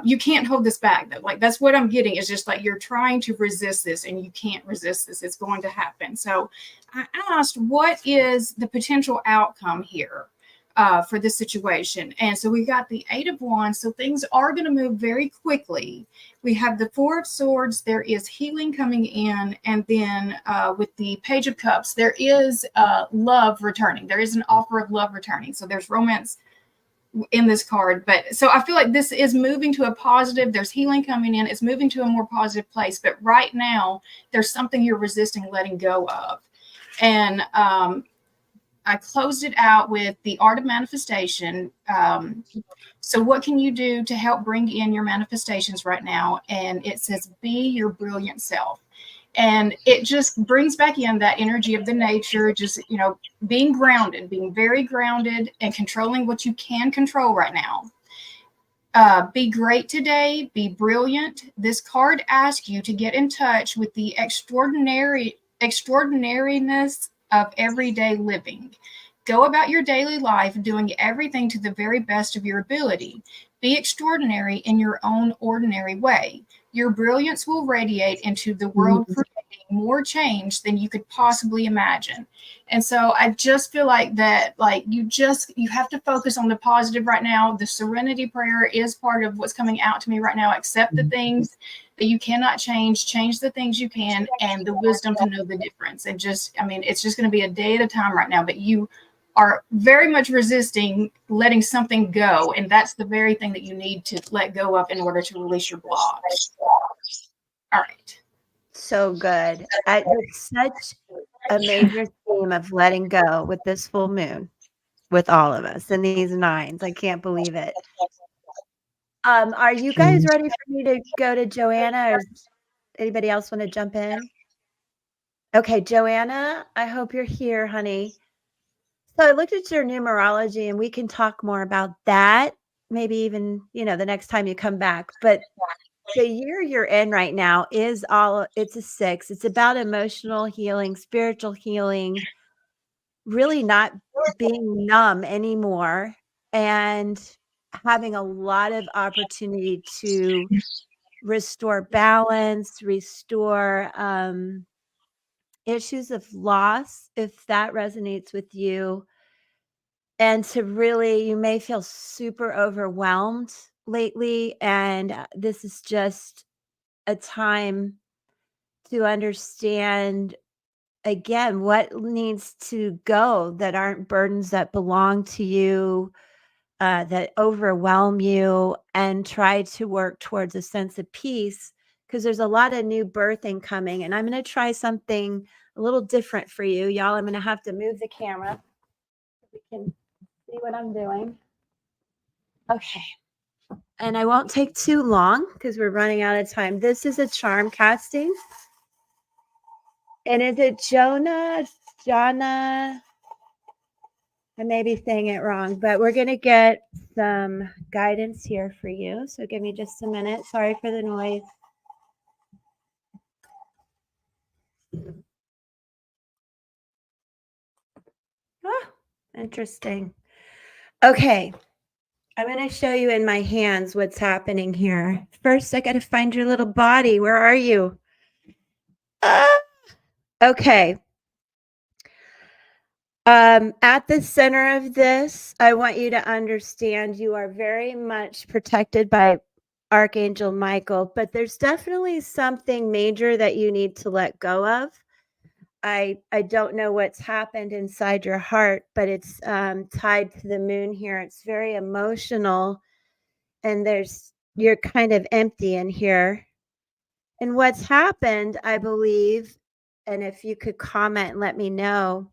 you can't hold this back. Like, that's what I'm getting, is just like you're trying to resist this and you can't resist this. It's going to happen. So I asked, what is the potential outcome here for this situation? And so we got the Eight of Wands. So things are going to move very quickly. We have the Four of Swords. There is healing coming in. And then with the Page of Cups, there is love returning. There is an offer of love returning. So there's romance in this card. But so I feel like this is moving to a positive. There's healing coming in. It's moving to a more positive place. But right now, there's something you're resisting letting go of. And I closed it out with the Art of Manifestation. So what can you do to help bring in your manifestations right now? And it says, be your brilliant self. And it just brings back in that energy of the nature, just, you know, being grounded, being very grounded and controlling what you can control right now. Be great today, be brilliant. This card asks you to get in touch with the extraordinariness of everyday living. Go about your daily life doing everything to the very best of your ability. Be extraordinary in your own ordinary way. Your brilliance will radiate into the world, creating more change than you could possibly imagine. And so I just feel like that, like, you have to focus on the positive right now. The serenity prayer is part of what's coming out to me right now. Accept the things that you cannot change the things you can, and the wisdom to know the difference. And just, I mean, it's just going to be a day at a time right now, but you are very much resisting letting something go. And that's the very thing that you need to let go of in order to release your block. All right. So good. It's such a major theme of letting go with this full moon, with all of us and these nines. I can't believe it. Are you guys ready for me to go to Joanna, or does anybody else want to jump in? Okay, Joanna, I hope you're here, honey. So I looked at your numerology, and we can talk more about that, maybe even, you know, the next time you come back. But the year you're in right now it's a 6. It's about emotional healing, spiritual healing, really not being numb anymore, and having a lot of opportunity to restore balance, restore issues of loss, if that resonates with you. And to really, you may feel super overwhelmed lately, and this is just a time to understand again what needs to go, that aren't burdens that belong to you, that overwhelm you, and try to work towards a sense of peace, because there's a lot of new birthing coming. And I'm going to try something a little different for you, y'all. I'm going to have to move the camera so we can see what I'm doing. Okay. And I won't take too long because we're running out of time. This is a charm casting. And is it Jonna? I may be saying it wrong, but we're going to get some guidance here for you. So give me just a minute. Sorry for the noise. Oh, interesting. Okay. I'm going to show you in my hands what's happening here. First, I got to find your little body. Where are you? Okay. At the center of this, I want you to understand you are very much protected by Archangel Michael, but there's definitely something major that you need to let go of. I don't know what's happened inside your heart, but it's tied to the moon here. It's very emotional, and you're kind of empty in here. And what's happened, I believe, and if you could comment and let me know,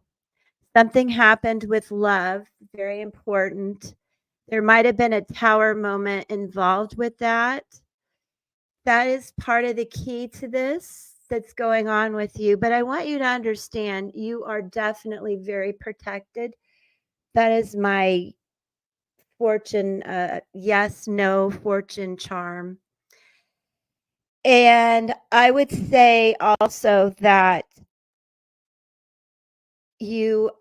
something happened with love, very important. There might have been a tower moment involved with that. That is part of the key to this that's going on with you. But I want you to understand you are definitely very protected. That is my fortune, yes, no fortune charm. And I would say also that you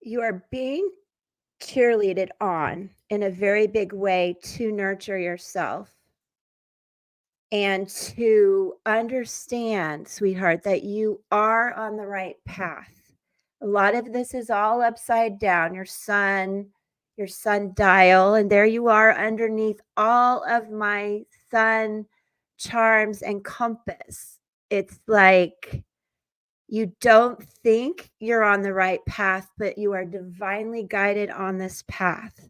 you are being cheerleaded on in a very big way to nurture yourself and to understand, sweetheart, that you are on the right path. A lot of this is all upside down. Your sun dial, and there you are underneath all of my sun charms and compass. It's like you don't think you're on the right path, but you are divinely guided on this path.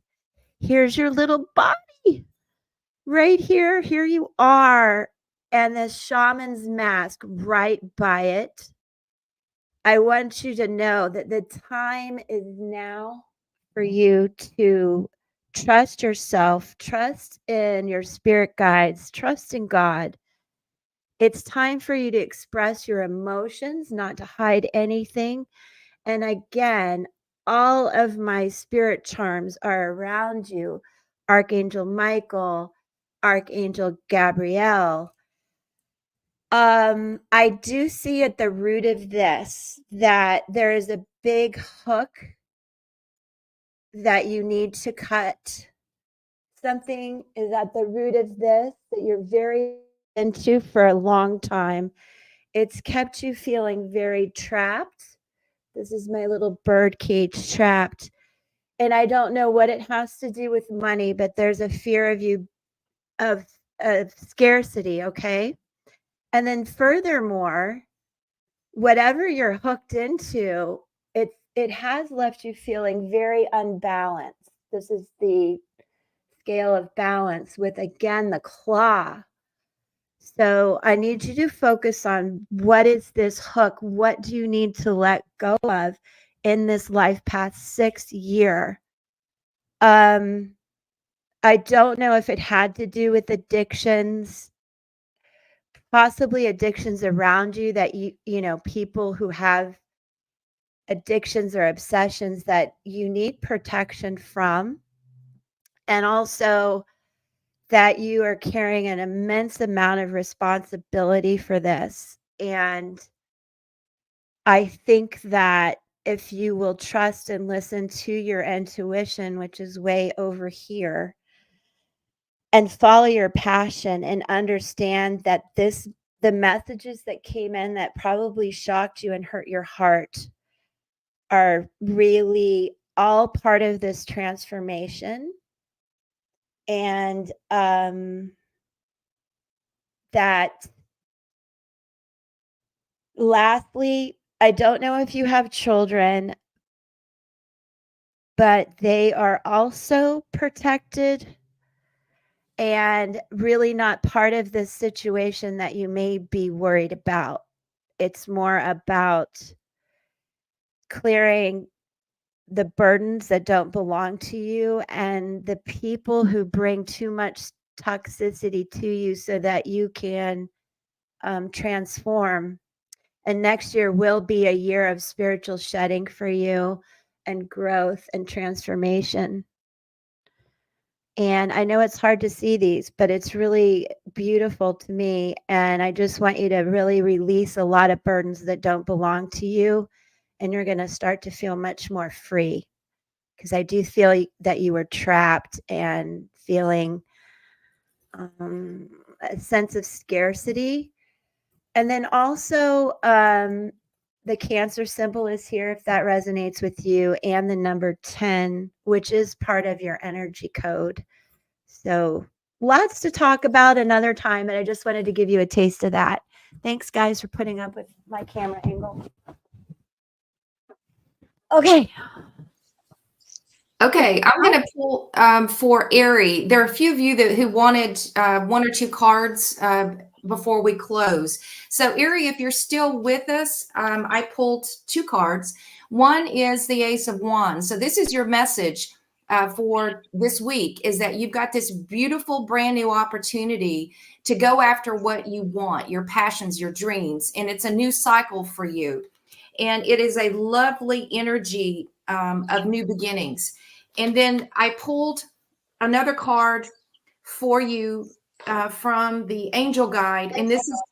Here's your little body right here. Here you are. And the shaman's mask right by it. I want you to know that the time is now for you to trust yourself, trust in your spirit guides, trust in God. It's time for you to express your emotions, not to hide anything. And again, all of my spirit charms are around you. Archangel Michael, Archangel Gabrielle. I do see at the root of this that there is a big hook that you need to cut. Something is at the root of this that you're very into for a long time. It's kept you feeling very trapped. This is my little bird cage, trapped. And I don't know what it has to do with money, but there's a fear of you of scarcity, okay? And then furthermore, whatever you're hooked into, it has left you feeling very unbalanced. This is the scale of balance with, again, the claw. So I need you to focus on what is this hook? What do you need to let go of in this life path 6 year? I don't know if it had to do with addictions, possibly addictions around you that you know, people who have addictions or obsessions that you need protection from, and also that you are carrying an immense amount of responsibility for this. And I think that if you will trust and listen to your intuition, which is way over here, and follow your passion and understand that the messages that came in that probably shocked you and hurt your heart are really all part of this transformation. And that lastly, I don't know if you have children, but they are also protected and really not part of this situation that you may be worried about. It's more about clearing the burdens that don't belong to you and the people who bring too much toxicity to you so that you can transform. And next year will be a year of spiritual shedding for you and growth and transformation. And I know it's hard to see these, but it's really beautiful to me. And I just want you to really release a lot of burdens that don't belong to you. And you're going to start to feel much more free, because I do feel that you were trapped and feeling a sense of scarcity. And then also The Cancer symbol is here if that resonates with you, and the number 10, which is part of your energy code. So lots to talk about another time, and I just wanted to give you a taste of that. Thanks, guys, for putting up with my camera angle. Okay. Okay, I'm going to pull for Ari. There are a few of you who wanted one or two cards before we close. So Ari, if you're still with us, I pulled two cards. One is the Ace of Wands. So this is your message for this week, is that you've got this beautiful brand new opportunity to go after what you want, your passions, your dreams, and it's a new cycle for you. And it is a lovely energy of new beginnings. And then I pulled another card for you from the Angel Guide, and this is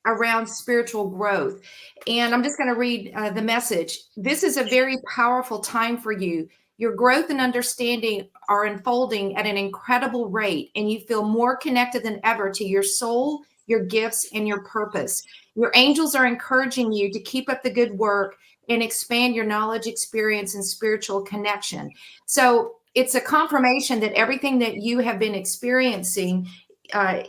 around spiritual growth. And I'm just going to read the message. This is a very powerful time for you. Your growth and understanding are unfolding at an incredible rate, and you feel more connected than ever to your soul, your gifts, and your purpose. Your angels are encouraging you to keep up the good work and expand your knowledge, experience, and spiritual connection. So it's a confirmation that everything that you have been experiencing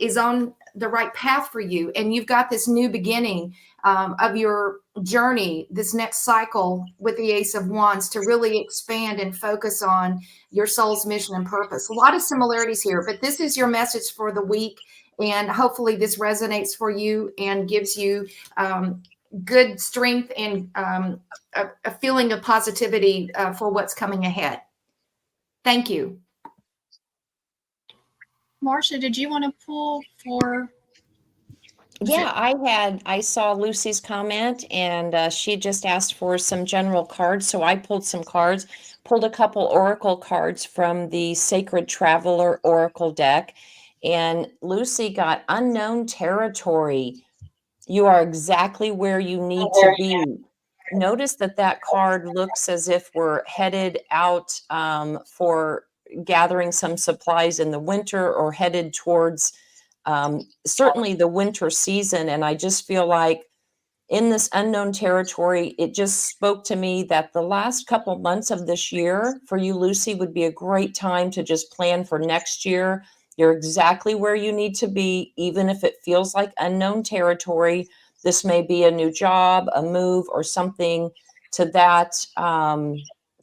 is on the right path for you. And you've got this new beginning of your journey, this next cycle with the Ace of Wands, to really expand and focus on your soul's mission and purpose. A lot of similarities here, but this is your message for the week. And hopefully this resonates for you and gives you good strength and a feeling of positivity for what's coming ahead. Thank you. Marcia, did you want to pull for? Yeah, I saw Lucy's comment, and she just asked for some general cards. So I pulled some cards, pulled a couple oracle cards from the Sacred Traveler Oracle deck. And Lucy got unknown territory. You are exactly where you need to be. Notice that card looks as if we're headed out for gathering some supplies in the winter, or headed towards certainly the winter season. And I just feel like in this unknown territory, it just spoke to me that the last couple months of this year for you, Lucy, would be a great time to just plan for next year. You're exactly where you need to be, even if it feels like unknown territory. This may be a new job, a move, or something to that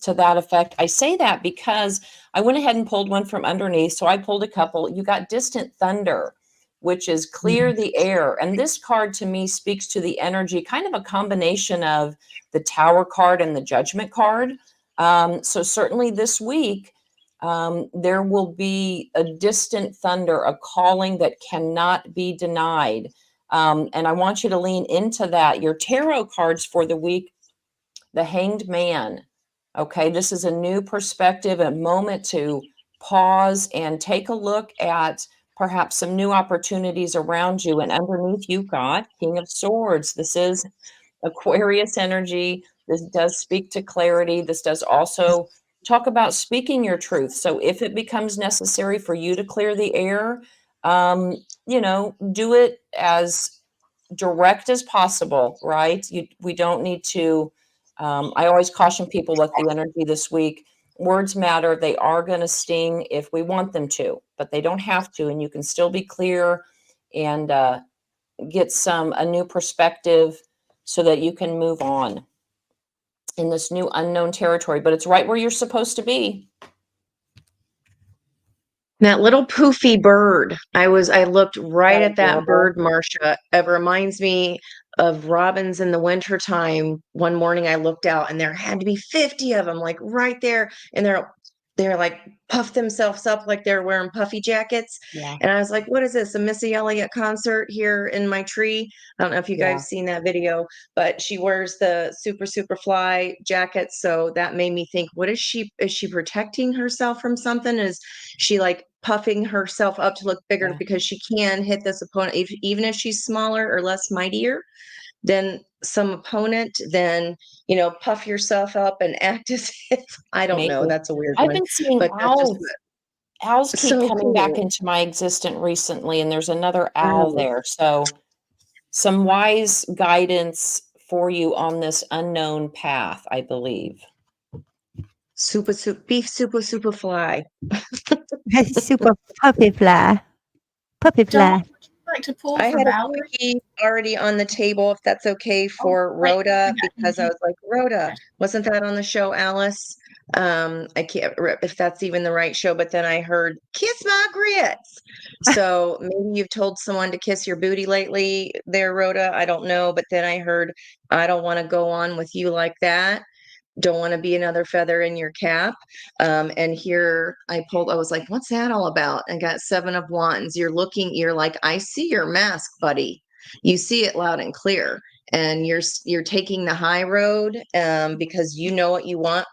effect. I say that because I went ahead and pulled one from underneath. So I pulled a couple. You got Distant Thunder, which is clear the air. And this card to me speaks to the energy, kind of a combination of the Tower card and the Judgment card. So certainly this week, there will be a distant thunder, a calling that cannot be denied. And I want you to lean into that. Your tarot cards for the week, the Hanged Man. Okay, this is a new perspective, a moment to pause and take a look at perhaps some new opportunities around you. And underneath, you've got King of Swords. This is Aquarius energy. This does speak to clarity. This does also talk about speaking your truth. So if it becomes necessary for you to clear the air, do it as direct as possible, right? We don't need to. I always caution people with the energy this week. Words matter. They are going to sting if we want them to, but they don't have to. And you can still be clear and get a new perspective so that you can move on in this new unknown territory. But it's right where you're supposed to be. That little poofy bird, I looked right at that bird, Marcia. It reminds me of robins in the wintertime. One morning I looked out and there had to be 50 of them, like right there. And they're like puffed themselves up like they're wearing puffy jackets. Yeah. And I was like, what is this? A Missy Elliott concert here in my tree? I don't know if you guys have seen that video, but she wears the super fly jacket. So that made me think, is she protecting herself from something? Is she like puffing herself up to look bigger because she can hit this opponent, even if she's smaller or less mightier than some opponent? Then puff yourself up and act as if, I don't know, that's a weird I've one, been seeing but that's just owls keep so coming back cool. into my existence recently, and there's another owl there. So some wise guidance for you on this unknown path, I believe. Beef super fly. Super puppy fly. Puppy Dawn, fly. would you like to pull I for had a Valerie? quickie already on the table, if that's okay Oh, for great. Rhoda, I got because I you. was like, Rhoda, wasn't that on the show, Alice? I can't if that's even the right show, but then I heard kiss my grits. So maybe you've told someone to kiss your booty lately there, Rhoda. I don't know. But then I heard, I don't want to go on with you like that. Don't want to be another feather in your cap. And here I was like, what's that all about? And got 7 of Wands. You're like, I see your mask, buddy. You see it loud and clear. And you're taking the high road because you know what you want.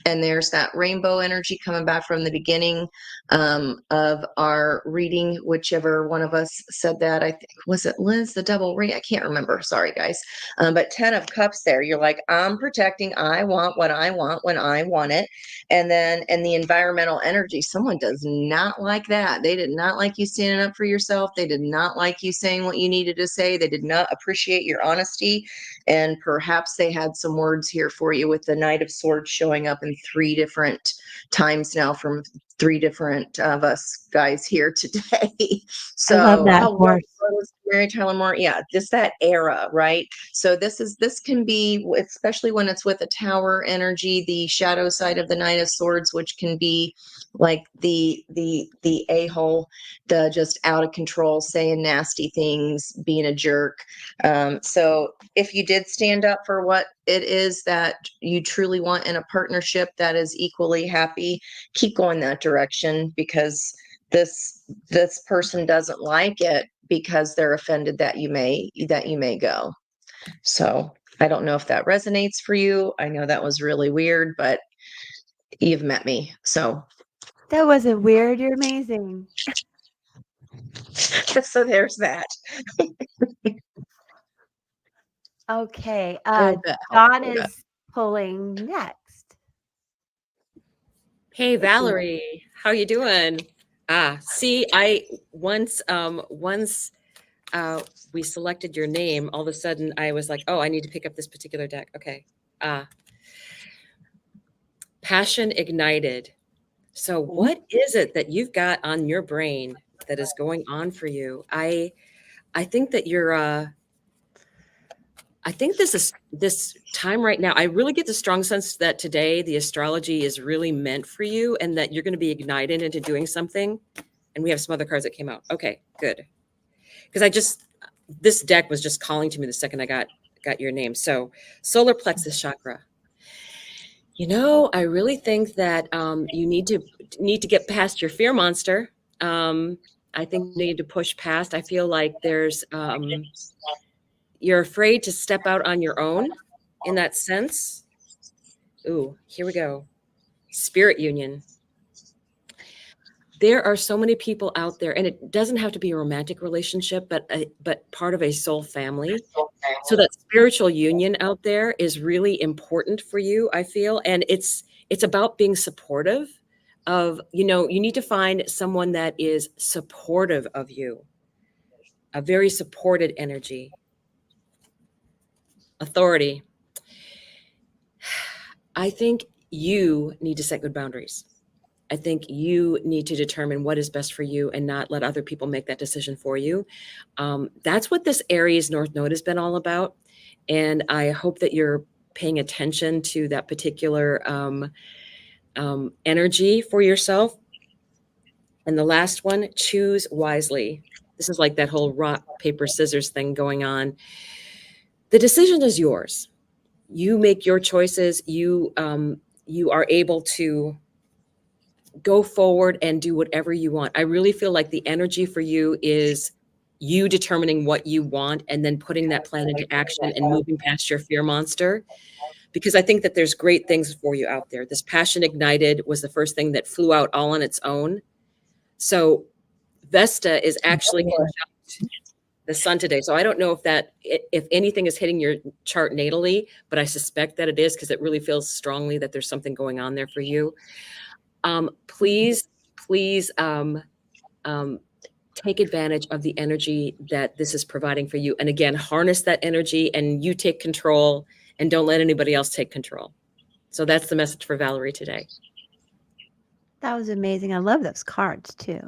And there's that rainbow energy coming back from the beginning of our reading, whichever one of us said that. I think, was it Liz, the double ring? I can't remember. Sorry, guys. But 10 of Cups there, you're like, I'm protecting. I want what I want when I want it. And then in the environmental energy, someone does not like that. They did not like you standing up for yourself. They did not like you saying what you needed to say. They did not appreciate your honesty. And perhaps they had some words here for you with the Knight of Swords showing up in 3 different times now from 3 different of us guys here today. I love So, that horse. Mary Tyler Moore. Yeah, just that era, right? So this can be, especially when it's with a tower energy, the shadow side of the Knight of Swords, which can be like the a-hole, the just out of control, saying nasty things, being a jerk. So if you did stand up for what it is that you truly want in a partnership that is equally happy, keep going that direction, because this person doesn't like it because they're offended that you may go. So I don't know if that resonates for you. I know that was really weird, but you've met me. So That wasn't weird. You're amazing. so there's that. Okay. Hope that helped, Dawn Rhoda. is pulling next. Hey, Valerie, how you doing? See, I once we selected your name, all of a sudden I was like, oh, I need to pick up this particular deck. Okay. Passion ignited. So what is it that you've got on your brain that is going on for you? I think that you're I think this time right now, I really get the strong sense that today the astrology is really meant for you and that you're going to be ignited into doing something. And we have some other cards that came out. Okay, good. Because this deck was just calling to me the second I got your name. So solar plexus chakra. I really think that you need to get past your fear monster. I think you need to push past. I feel like you're afraid to step out on your own in that sense. Ooh, here we go. Spirit union. There are so many people out there, and it doesn't have to be a romantic relationship, but part of a soul family. So that spiritual union out there is really important for you, I feel, and it's about being supportive of, you need to find someone that is supportive of you, a very supported energy. Authority. I think you need to set good boundaries. I think you need to determine what is best for you and not let other people make that decision for you. That's what this Aries North Node has been all about. And I hope that you're paying attention to that particular energy for yourself. And the last one, choose wisely. This is like that whole rock, paper, scissors thing going on. The decision is yours. You make your choices. You are able to go forward and do whatever you want. I really feel like the energy for you is you determining what you want and then putting that plan into action and moving past your fear monster. Because I think that there's great things for you out there. This passion ignited was the first thing that flew out all on its own. So Vesta is actually conjunct the sun today. So I don't know if anything is hitting your chart natally, but I suspect that it is because it really feels strongly that there's something going on there for you. Please take advantage of the energy that this is providing for you. And again, harness that energy and you take control and don't let anybody else take control. So that's the message for Valerie today. That was amazing. I love those cards too.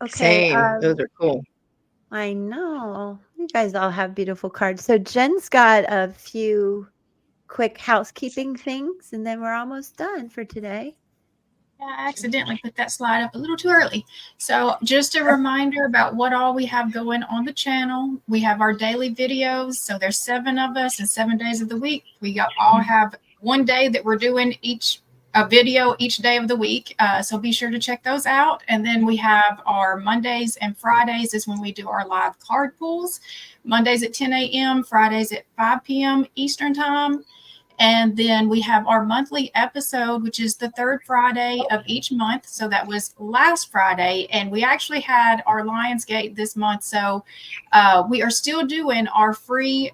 Okay. Same. Those are cool. I know. You guys all have beautiful cards. So Jen's got a few quick housekeeping things, and then we're almost done for today. I accidentally put that slide up a little too early. So just a reminder about what all we have going on the channel. We have our daily videos. So there's 7 of us and 7 days of the week. We all have one day that we're doing a video each day of the week. So be sure to check those out. And then we have our Mondays and Fridays is when we do our live card pulls. Mondays at 10 a.m., Fridays at 5 p.m. Eastern time. And then we have our monthly episode, which is the 3rd Friday of each month. So that was last Friday. And we actually had our Lionsgate this month. So we are still doing our free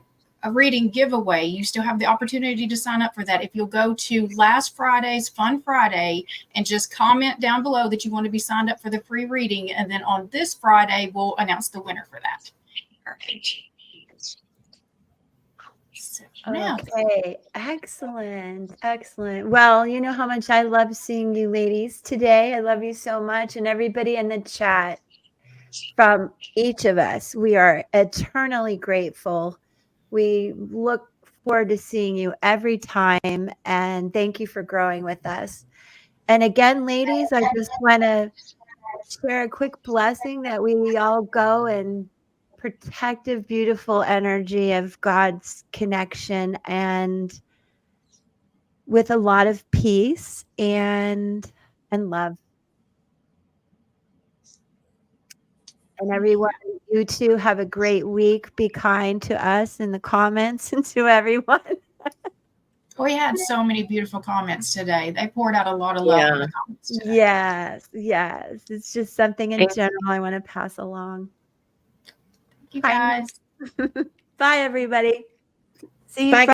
reading giveaway. You still have the opportunity to sign up for that. If you'll go to last Friday's Fun Friday and just comment down below that you want to be signed up for the free reading. And then on this Friday, we'll announce the winner for that. Okay, excellent. Well, you know how much I love seeing you ladies today. I love you so much. And everybody in the chat, from each of us, we are eternally grateful. We look forward to seeing you every time. And thank you for growing with us. And again, ladies, I just want to share a quick blessing that we all go and protective, beautiful energy of God's connection and with a lot of peace and love. And everyone, you too have a great week. Be kind to us in the comments and to everyone. We had so many beautiful comments today. They poured out a lot of love in the comments today. Yes. It's just something in general I want to pass along. Thank you guys. Bye, everybody. See you. Bye.